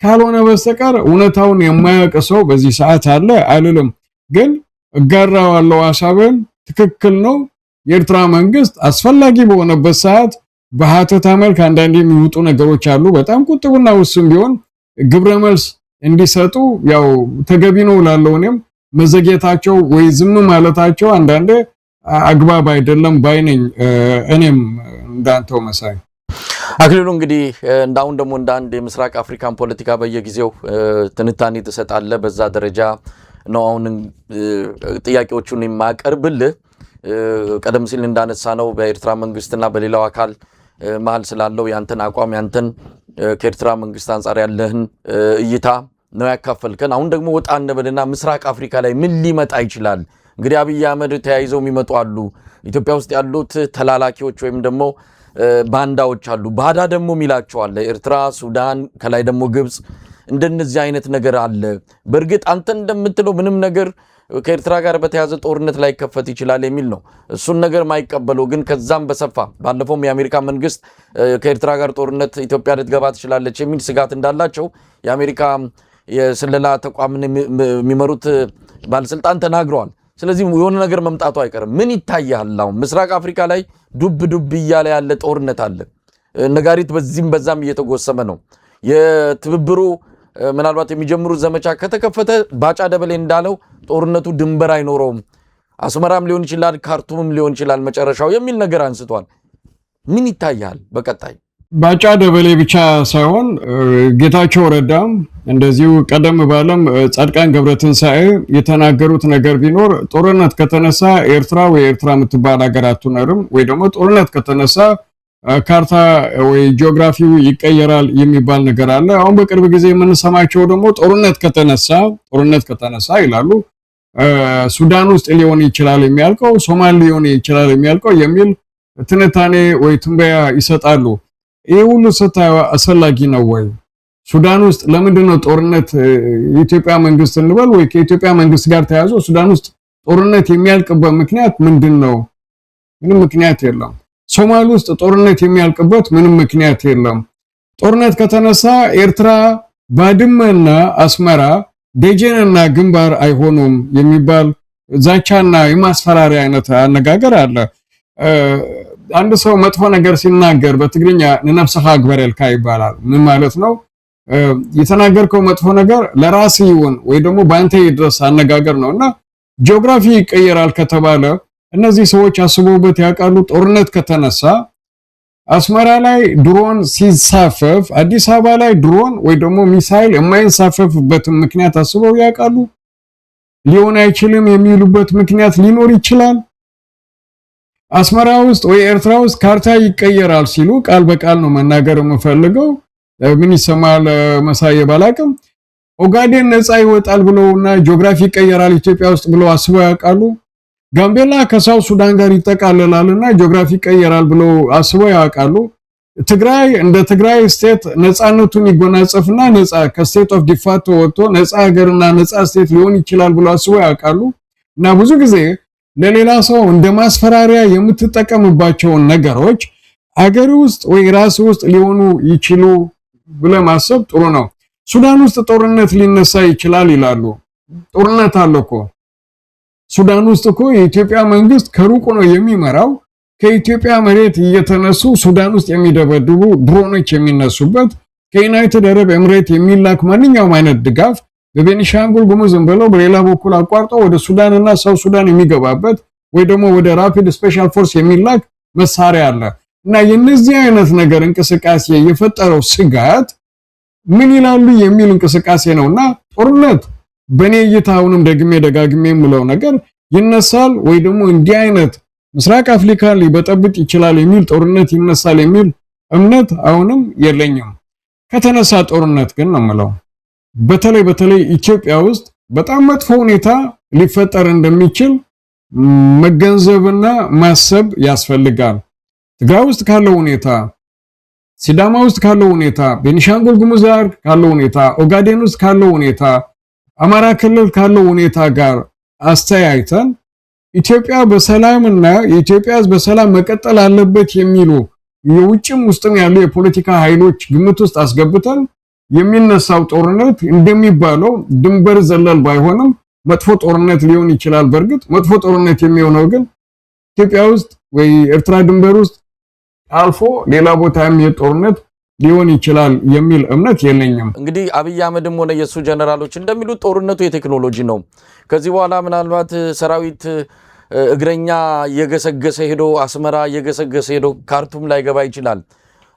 ካልሆነ በስተቀር እውነታውን የማያውቅ ሰው በዚህ ሰዓት አለ አልልም። ግን እጋራዋለሁ ሐሳብን ትክክል ነው። የኤርትራ መንግስት አስፈላጊ በሆነበት ሰዓት በሀተታ መልክ አንዳንድ የሚወጡ ነገሮች አሉ በጣም ቁጥብና ውስን ቢሆን ግብረ መልስ እንዲሰጡ ያው ተገቢ ነው ላለውንም መዘግየታቸው ወይ ዝም ማለታቸው አንዳንዴ አግባብ አይደለም ባይነኝ እኔም እንዳንተው መሳይ አክሊሉ እንግዲህ እንዳውን ደግሞ እንዳንድ የምስራቅ አፍሪካን ፖለቲካ በየጊዜው ትንታኔ ተሰጣለ በዛ ደረጃ ነው አሁን ጥያቄዎቹን የማቀርብልህ ቀደም ሲል እንዳነሳ ነው በኤርትራ መንግስትና በሌላው አካል መሃል ስላለው ያንተን አቋም ያንተን ከኤርትራ መንግስት አንፃር ያለህን እይታ ነው ያካፈልከን አሁን ደግሞ ወጣ እንበልና ምስራቅ አፍሪካ ላይ ምን ሊመጣ ይችላል እንግዲህ አብይ አህመድ ተያይዘው የሚመጡ አሉ ኢትዮጵያ ውስጥ ያሉት ተላላኪዎች ወይም ደግሞ ባንዳዎች አሉ ባዳ ደግሞ ሚላቸዋል ኤርትራ ሱዳን ከላይ ደግሞ ግብጽ እንደነዚህ አይነት ነገር አለ በርግጥ አንተ እንደምትለው ምንም ነገር ከኤርትራ ጋር በተያዘ ጦርነት ላይ ከፈት ይችላል የሚል ነው እሱን ነገር ማይቀበለው ግን ከዛም በሰፋ ባለፈው የአሜሪካ መንግስት ከኤርትራ ጋር ጦርነት ኢትዮጵያ ልትገባ ትችላለች የሚል ስጋት እንዳላቸው የአሜሪካ የስለላ ተቋምን የሚመሩት ባለስልጣን ተናግረዋል ስለዚህ የሆነ ነገር መምጣቱ አይቀርም ምን ይታያል አሁን ምስራቅ አፍሪካ ላይ ዱብ ይያለ ያለ ጦርነት አለ ነጋሪት በዚህም በዛም እየተጎሰመ ነው የትብብሩ ምናልባት የሚጀምሩት ዘመቻ ከተከፈተ ባጫ ደበሌ እንዳለው ጦርነቱ ድንበር አይኖረውም አስመራም ሊሆን ይችላል ካርቱምም ሊሆን ይችላል መጨረሻው የሚል ነገር አንስቷል ምን ይታያል በቀጣይ ባጫ ደበሌ ብቻ ሳይሆን ጌታቸው ረዳም እንደዚሁ ቀደም ባለም ጻድቃን ገብረትንሳኤ የተናገሩት ነገር ቢኖር ጦርነት ከተነሳ ኤርትራ ወይ ኤርትራ የምትባል ሀገር አትኖርም ወይ ደግሞ ጦርነት ከተነሳ ካርታ ወይ ጂኦግራፊው ይቀየራል የሚባል ነገር አለ አሁን በቅርብ ጊዜ የምንሰማቸው ደግሞ ጦርነት ከተነሳ ይላሉ ሱዳን ውስጥ ሊሆን ይችላል የሚያልቀው ሶማሌ ሊሆን ይችላል የሚያልቀው የሚል ትንታኔ ወይ ትንበያ ይሰጣሉ ይሄ ሁሉ ስታዩ አስፈላጊ ነው ወይ ሱዳን ውስጥ ለምንድነው ጦርነት የኢትዮጵያ መንግስት እንበል ወይ ከኢትዮጵያ መንግስት ጋር ተያይዞ ሱዳን ውስጥ ጦርነት የሚያልቅበት ምክንያት ምንድነው ምንም ምክንያት የለም ሶማሌ ውስጥ ጦርነት የሚያልቅበት ምንም ምክንያት የለም ጦርነት ከተነሳ ኤርትራ ባድመና አስመራ ደጀንና ግንባር አይሆኑም የሚባል ዛቻና የማስፈራሪያ አይነት አነጋገር አለ አንድ ሰው መጥፎ ነገር ሲናገር በትግርኛ ነፍስህ አግበረልካ ይባላል ምን ማለት ነው የተናገርከው መጥፎ ነገር ለራስ ይሁን ወይ ደግሞ ባንተ ይድረስ አነጋገር ነውና ጂኦግራፊ ይቀየራል ከተባለ እነዚህ ሰዎች አስበውበት ያውቃሉ ጦርነት ከተነሳ አስመራ ላይ ድሮን ሲሳፈፍ አዲስ አበባ ላይ ድሮን ወይ ደግሞ ሚሳኤል የማይንሳፈፍበት ምክንያት አስበው ያውቃሉ ሊሆን አይችልም የሚሉበት ምክንያት ሊኖር ይችላል አስመራ ውስጥ ወይ ኤርትራ ውስጥ ካርታ ይቀየራል ሲሉ ቃል በቃል ነው መናገር የምፈልገው ምን ይሰማል መሳይ ባላቅም ኦጋዴን ነፃ ይወጣል ብለውና ጂኦግራፊ ይቀየራል ኢትዮጵያ ውስጥ ብለው አስበው ያውቃሉ ጋምቤላ ከሳው ሱዳን ጋር ይጠቃለላልና ጂኦግራፊ ይቀየራል ብለው አስበው ያውቃሉ ትግራይ እንደ ትግራይ ስቴት ነፃነቱን ይጎናጸፍና ነፃ ከስቴት ኦፍ ዲፋክቶ ወጥቶ ነፃ ሀገርና ነፃ ስቴት ሊሆን ይችላል ብለው አስበው ያውቃሉ እና ብዙ ጊዜ ለሌላ ሰው እንደ ማስፈራሪያ የምትጠቀምባቸው ነገሮች አገር ውስጥ ወይ ራስ ውስጥ ሊሆኑ ይችሉ ብለ ማሰብ ጥሩ ነው ሱዳን ውስጥ ጦርነት ሊነሳ ይችላል ይላሉ ጦርነት አለኮ ሱዳን ውስጥ እኮ የኢትዮጵያ መንግስት ከሩቅ ነው የሚመራው ከኢትዮጵያ መሬት እየተነሱ ሱዳን ውስጥ የሚደበድቡ ድሮኖች የሚነሱበት ከዩናይትድ አረብ ኤምሬት የሚላክ ማንኛውም አይነት ድጋፍ በቤኒሻንጉል ጉሙዝም ብለው በሌላ በኩል አቋርጦ ወደ ሱዳንና ሳውዝ ሱዳን የሚገባበት ወይ ደግሞ ወደ ራፒድ ስፔሻል ፎርስ የሚላክ መሳሪያ አለ እና የነዚህ አይነት ነገር እንቅስቃሴ የፈጠረው ስጋት ምን ይላሉ የሚል እንቅስቃሴ ነውና ጦርነት በኔ እይታውንም ደጋግሜ የምለው ነገር ይነሳል ወይ ደግሞ እንዲህ አይነት ምስራቅ አፍሪካ ሊበጠብጥ ይችላል የሚል ጦርነት ይነሳል የሚል እምነት አሁንም የለኝም ከተነሳ ጦርነት ግን ነው የምለው በተለይ ኢትዮጵያ ውስጥ በጣም መጥፎ ሁኔታ ሊፈጠር እንደሚችል መገንዘብና ማሰብ ያስፈልጋል ትግራይ ውስጥ ካለው ሁኔታ ሲዳማ ውስጥ ካለው ሁኔታ ቤኒሻንጉል ጉሙዝ ካለው ሁኔታ ኦጋዴን ውስጥ ካለው ሁኔታ አማራ ክልል ካለው ሁኔታ ጋር አስተያይተን ኢትዮጵያ በሰላምና የኢትዮጵያ በሰላም መቀጠል አለበት የሚሉ የውጭም ውስጥም ያሉ የፖለቲካ ኃይሎች ግምት ውስጥ አስገብተን የሚነሳው ጦርነት እንደሚባለው ድንበር ዘለል ባይሆንም መጥፎ ጦርነት ሊሆን ይችላል በርግጥ መጥፎ ጦርነት የሚሆነው ግን ኢትዮጵያ ውስጥ ወይ ኤርትራ ድንበር ውስጥ አልፎ ሌላ ቦታም የጦርነት ሊሆን ይችላል የሚል እምነት የለኝም። እንግዲህ አብይ አህመድም ሆነ የሱ ጀነራሎች እንደሚሉት ጦርነቱ የቴክኖሎጂ ነው። ከዚህ በኋላ ምናልባት ሰራዊት እግረኛ የገሰገሰ ሄዶ አስመራ የገሰገሰ ሄዶ ካርቱም ላይ ገባ ይችላል።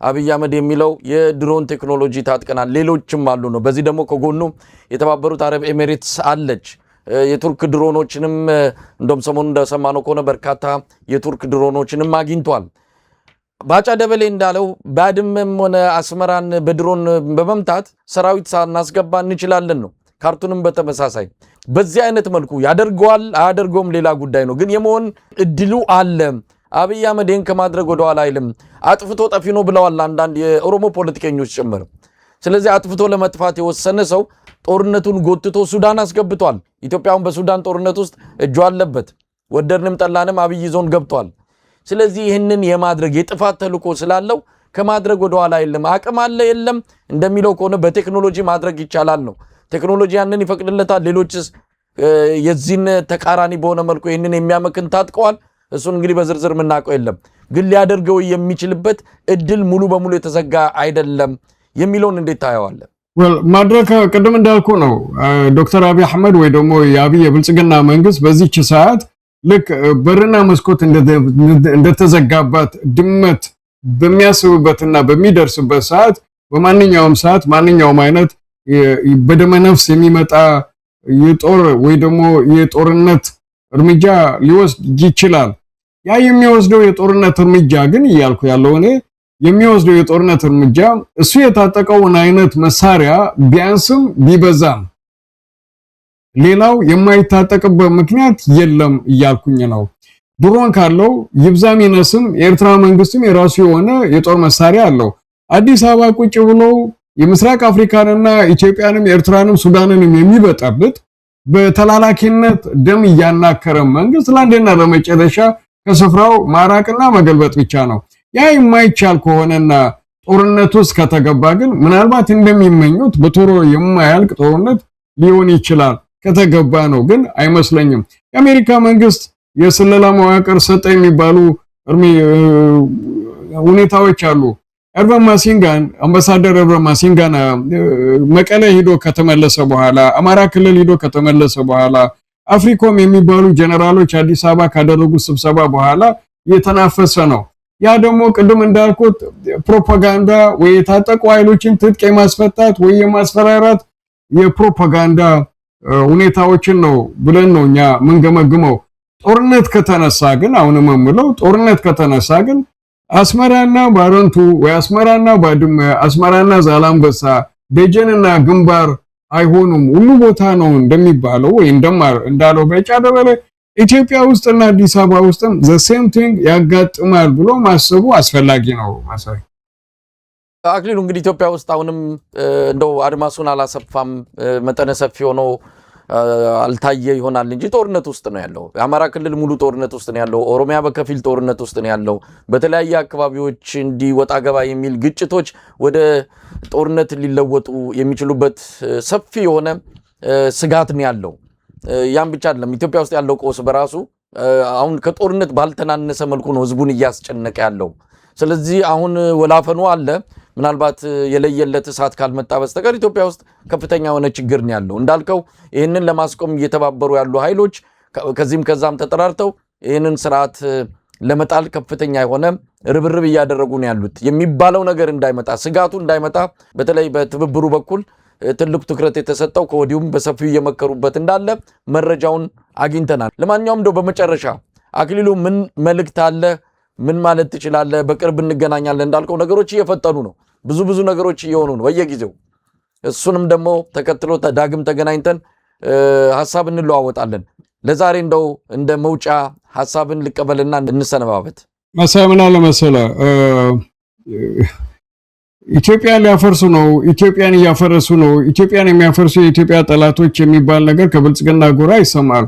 አብይ አህመድ የሚለው የድሮን ቴክኖሎጂ ታጥቀናል፣ ሌሎችም አሉ ነው። በዚህ ደግሞ ከጎኑ የተባበሩት አረብ ኤሚሬትስ አለች። የቱርክ ድሮኖችንም እንደም ሰሞኑን እንደሰማነው ከሆነ በርካታ የቱርክ ድሮኖችንም አግኝቷል። ባጫ ደበሌ እንዳለው ባድመም ሆነ አስመራን በድሮን በመምታት ሰራዊት ሳናስገባ እንችላለን ነው። ካርቱንም በተመሳሳይ በዚህ አይነት መልኩ ያደርገዋል አያደርገውም ሌላ ጉዳይ ነው። ግን የመሆን እድሉ አለ። አብይ አህመድ ይህን ከማድረግ ወደኋላ አይልም። አጥፍቶ ጠፊ ነው ብለዋል አንዳንድ የኦሮሞ ፖለቲከኞች ጭምር። ስለዚህ አጥፍቶ ለመጥፋት የወሰነ ሰው ጦርነቱን ጎትቶ ሱዳን አስገብቷል። ኢትዮጵያውን በሱዳን ጦርነት ውስጥ እጁ አለበት። ወደድንም ጠላንም አብይ ዞን ገብቷል። ስለዚህ ይህንን የማድረግ የጥፋት ተልኮ ስላለው ከማድረግ ወደኋላ አይልም። አቅም አለ የለም እንደሚለው ከሆነ በቴክኖሎጂ ማድረግ ይቻላል ነው። ቴክኖሎጂ ያንን ይፈቅድለታል። ሌሎችስ የዚህን ተቃራኒ በሆነ መልኩ ይህንን የሚያመክን ታጥቀዋል። እሱን እንግዲህ በዝርዝር የምናውቀው የለም። ግን ሊያደርገው የሚችልበት እድል ሙሉ በሙሉ የተዘጋ አይደለም የሚለውን እንዴት ታየዋለህ? ማድረግ ቅድም እንዳልኩ ነው። ዶክተር አብይ አህመድ ወይ ደግሞ የአብይ የብልጽግና መንግስት በዚህች ሰዓት ልክ በርና መስኮት እንደተዘጋባት ድመት በሚያስብበትና በሚደርስበት ሰዓት በማንኛውም ሰዓት ማንኛውም አይነት በደመነፍስ የሚመጣ የጦር ወይ ደግሞ የጦርነት እርምጃ ሊወስድ ይችላል። ያ የሚወስደው የጦርነት እርምጃ ግን እያልኩ ያለው እኔ የሚወስደው የጦርነት እርምጃ እሱ የታጠቀውን አይነት መሳሪያ ቢያንስም ቢበዛም ሌላው የማይታጠቅበት ምክንያት የለም እያልኩኝ ነው። ድሮን ካለው ይብዛም ይነስም የኤርትራ መንግስትም የራሱ የሆነ የጦር መሳሪያ አለው። አዲስ አበባ ቁጭ ብሎ የምስራቅ አፍሪካንና ኢትዮጵያንም ኤርትራንም ሱዳንንም የሚበጠብጥ በተላላኪነት ደም እያናከረ መንግስት ለአንዴና ለመጨረሻ ከስፍራው ማራቅና መገልበጥ ብቻ ነው። ያ የማይቻል ከሆነና ጦርነት ውስጥ ከተገባ ግን ምናልባት እንደሚመኙት በቶሎ የማያልቅ ጦርነት ሊሆን ይችላል ከተገባ ነው። ግን አይመስለኝም። የአሜሪካ መንግስት የስለላ መዋቅር ሰጠ የሚባሉ ሁኔታዎች አሉ። ኤርቨን ማሲንጋን አምባሳደር ኤርቨን ማሲንጋን መቀሌ ሄዶ ከተመለሰ በኋላ አማራ ክልል ሄዶ ከተመለሰ በኋላ አፍሪኮም የሚባሉ ጀነራሎች አዲስ አበባ ካደረጉ ስብሰባ በኋላ የተናፈሰ ነው። ያ ደግሞ ቅድም እንዳልኩት ፕሮፓጋንዳ ወይ የታጠቁ ኃይሎችን ትጥቅ የማስፈታት ወይ የማስፈራራት የፕሮፓጋንዳ ሁኔታዎችን ነው ብለን ነው እኛ ምንገመግመው። ጦርነት ከተነሳ ግን አሁንም የምለው ጦርነት ከተነሳ ግን አስመራና ባረንቱ ወይ አስመራና ባድመ አስመራና ዛላምበሳ ደጀንና ግንባር አይሆኑም። ሁሉ ቦታ ነው እንደሚባለው ወይ እንዳለው ባጫ ደበሌ ኢትዮጵያ ውስጥና አዲስ አበባ ውስጥም the same thing ያጋጥማል ብሎ ማሰቡ አስፈላጊ ነው። ማሳይ አክሊሉ እንግዲህ ኢትዮጵያ ውስጥ አሁንም እንደው አድማሱን አላሰፋም፣ መጠነ ሰፊ ሆኖ አልታየ ይሆናል እንጂ ጦርነት ውስጥ ነው ያለው። የአማራ ክልል ሙሉ ጦርነት ውስጥ ነው ያለው። ኦሮሚያ በከፊል ጦርነት ውስጥ ነው ያለው። በተለያየ አካባቢዎች እንዲወጣ ገባ የሚል ግጭቶች ወደ ጦርነት ሊለወጡ የሚችሉበት ሰፊ የሆነ ስጋት ነው ያለው። ያን ብቻ አይደለም፣ ኢትዮጵያ ውስጥ ያለው ቆስ በራሱ አሁን ከጦርነት ባልተናነሰ መልኩ ነው ህዝቡን እያስጨነቀ ያለው። ስለዚህ አሁን ወላፈኑ አለ። ምናልባት የለየለት እሳት ካልመጣ በስተቀር ኢትዮጵያ ውስጥ ከፍተኛ የሆነ ችግር ነው ያለው። እንዳልከው ይህንን ለማስቆም እየተባበሩ ያሉ ኃይሎች ከዚህም ከዛም ተጠራርተው ይህንን ስርዓት ለመጣል ከፍተኛ የሆነ ርብርብ እያደረጉ ነው ያሉት። የሚባለው ነገር እንዳይመጣ፣ ስጋቱ እንዳይመጣ በተለይ በትብብሩ በኩል ትልቅ ትኩረት የተሰጠው ከወዲሁም በሰፊው እየመከሩበት እንዳለ መረጃውን አግኝተናል። ለማንኛውም እንደው በመጨረሻ አክሊሉ ምን መልእክት አለ? ምን ማለት ትችላለህ? በቅርብ እንገናኛለን እንዳልከው ነገሮች እየፈጠኑ ነው። ብዙ ነገሮች እየሆኑ ነው በየጊዜው። እሱንም ደግሞ ተከትሎ ዳግም ተገናኝተን ሐሳብ እንለዋወጣለን። ለዛሬ እንደው እንደ መውጫ ሐሳብን ልቀበልና እንሰነባበት። መሳምና ለመሰለ ኢትዮጵያን ሊያፈርሱ ነው፣ ኢትዮጵያን እያፈረሱ ነው፣ ኢትዮጵያን የሚያፈርሱ የኢትዮጵያ ጠላቶች የሚባል ነገር ከብልጽግና ጎራ ይሰማል።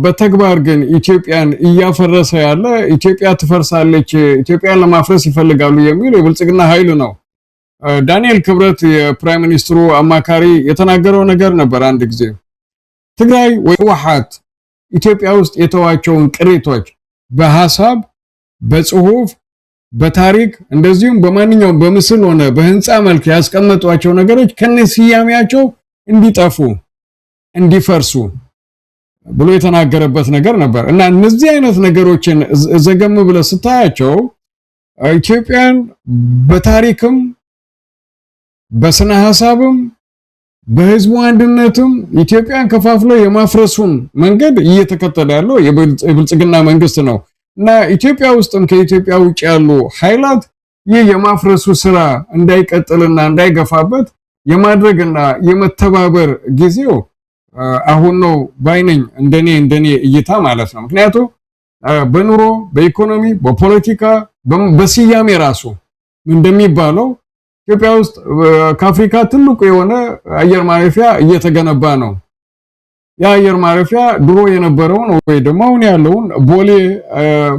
በተግባር ግን ኢትዮጵያን እያፈረሰ ያለ ኢትዮጵያ ትፈርሳለች፣ ኢትዮጵያን ለማፍረስ ይፈልጋሉ የሚል የብልጽግና ኃይል ነው። ዳንኤል ክብረት የፕራይም ሚኒስትሩ አማካሪ የተናገረው ነገር ነበር አንድ ጊዜ። ትግራይ ወይ ህወሓት ኢትዮጵያ ውስጥ የተዋቸውን ቅሪቶች በሐሳብ በጽሁፍ በታሪክ እንደዚሁም በማንኛውም በምስል ሆነ በህንፃ መልክ ያስቀመጧቸው ነገሮች ከነስያሜያቸው እንዲጠፉ እንዲፈርሱ ብሎ የተናገረበት ነገር ነበር እና እነዚህ አይነት ነገሮችን ዘገም ብለ ስታያቸው ኢትዮጵያን በታሪክም በስነ ሐሳብም በህዝቡ አንድነትም ኢትዮጵያን ከፋፍሎ የማፍረሱን መንገድ እየተከተለ ያለው የብልጽግና መንግስት ነው እና ኢትዮጵያ ውስጥም ከኢትዮጵያ ውጭ ያሉ ኃይላት ይህ የማፍረሱ ስራ እንዳይቀጥልና እንዳይገፋበት የማድረግና የመተባበር ጊዜው አሁን ነው ባይነኝ እንደኔ እይታ ማለት ነው። ምክንያቱም በኑሮ በኢኮኖሚ በፖለቲካ በስያሜ ራሱ እንደሚባለው ኢትዮጵያ ውስጥ ከአፍሪካ ትልቁ የሆነ አየር ማረፊያ እየተገነባ ነው። ያ አየር ማረፊያ ድሮ የነበረውን ወይ ደግሞ አሁን ያለውን ቦሌ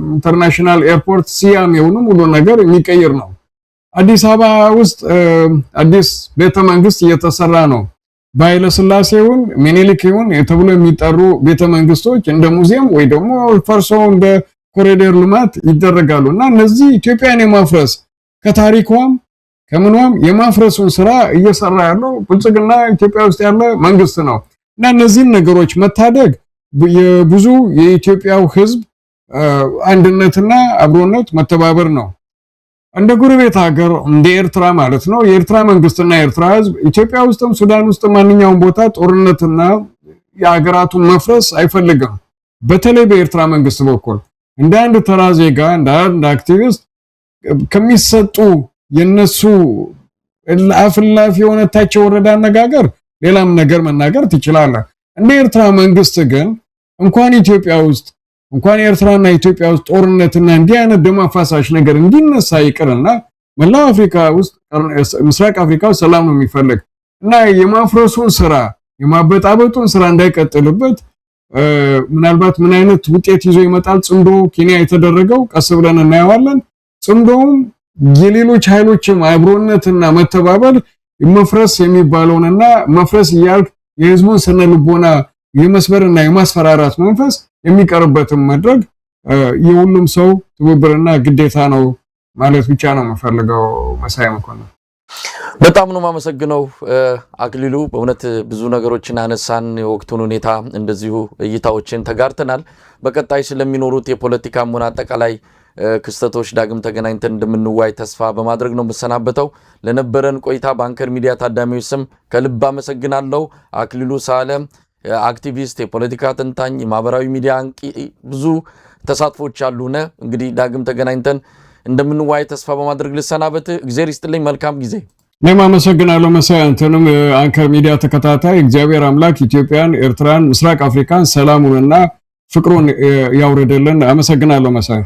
ኢንተርናሽናል ኤርፖርት ስያሜውን ሙሉ ነገር የሚቀይር ነው። አዲስ አበባ ውስጥ አዲስ ቤተ መንግስት እየተሰራ ነው። በኃይለ ሥላሴውን ሚኒሊክውን ተብሎ የሚጠሩ ቤተ መንግስቶች እንደ ሙዚየም ወይ ደግሞ ፈርሶ እንደ ኮሪደር ልማት ይደረጋሉ እና እነዚህ ኢትዮጵያን የማፍረስ ከታሪኳም ከምንም የማፍረሱን ስራ እየሰራ ያለው ብልጽግና ኢትዮጵያ ውስጥ ያለ መንግስት ነው እና እነዚህን ነገሮች መታደግ የብዙ የኢትዮጵያው ህዝብ አንድነትና አብሮነት መተባበር ነው። እንደ ጎረቤት ሀገር እንደ ኤርትራ ማለት ነው የኤርትራ መንግስትና የኤርትራ ህዝብ ኢትዮጵያ ውስጥም ሱዳን ውስጥም ማንኛውም ቦታ ጦርነትና የሀገራቱን መፍረስ አይፈልግም። በተለይ በኤርትራ መንግስት በኩል እንደ አንድ ተራ ዜጋ እንደ አንድ አክቲቪስት ከሚሰጡ የነሱ ለአፍላፊ የሆነታቸው ወረዳ አነጋገር ሌላም ነገር መናገር ትችላለህ። እንደ ኤርትራ መንግስት ግን እንኳን ኢትዮጵያ ውስጥ እንኳን ኤርትራና ኢትዮጵያ ውስጥ ጦርነትና እንዲህ አይነት ደም አፋሳሽ ነገር እንዲነሳ ይቅርና መላው አፍሪካ ውስጥ ምስራቅ አፍሪካ ውስጥ ሰላም ነው የሚፈልግ እና የማፍረሱን ስራ የማበጣበጡን ስራ እንዳይቀጥልበት ምናልባት ምን አይነት ውጤት ይዞ ይመጣል ጽምዶ ኬንያ የተደረገው ቀስ ብለን እናየዋለን። ጽምዶም የሌሎች ኃይሎችም አብሮነትና መተባበር መፍረስ የሚባለውንና መፍረስ ይያልክ የህዝቡን ስነ ልቦና የመስበርና የማስፈራራት መንፈስ የሚቀርበትን መድረግ የሁሉም ሰው ትብብርና ግዴታ ነው ማለት ብቻ ነው የምፈልገው። መሳይ መኮንን በጣም ነው ማመሰግነው። አክሊሉ በእውነት ብዙ ነገሮችን አነሳን፣ የወቅቱን ሁኔታ እንደዚሁ እይታዎችን ተጋርተናል። በቀጣይ ስለሚኖሩት የፖለቲካ ሆነ አጠቃላይ ክስተቶች ዳግም ተገናኝተን እንደምንዋይ ተስፋ በማድረግ ነው መሰናበተው። ለነበረን ቆይታ በአንከር ሚዲያ ታዳሚዎች ስም ከልብ አመሰግናለሁ። አክሊሉ ሳለ አክቲቪስት፣ የፖለቲካ ተንታኝ፣ የማህበራዊ ሚዲያ አንቂ ብዙ ተሳትፎች አሉነ። እንግዲህ ዳግም ተገናኝተን እንደምንዋይ ተስፋ በማድረግ ልሰናበት። እግዚአብሔር ይስጥልኝ። መልካም ጊዜ። እኔም አመሰግናለሁ መሳይ። አንተንም አንከር ሚዲያ ተከታታይ እግዚአብሔር አምላክ ኢትዮጵያን፣ ኤርትራን፣ ምስራቅ አፍሪካን ሰላሙንና ፍቅሩን ያውርድልን። አመሰግናለሁ መሳይ።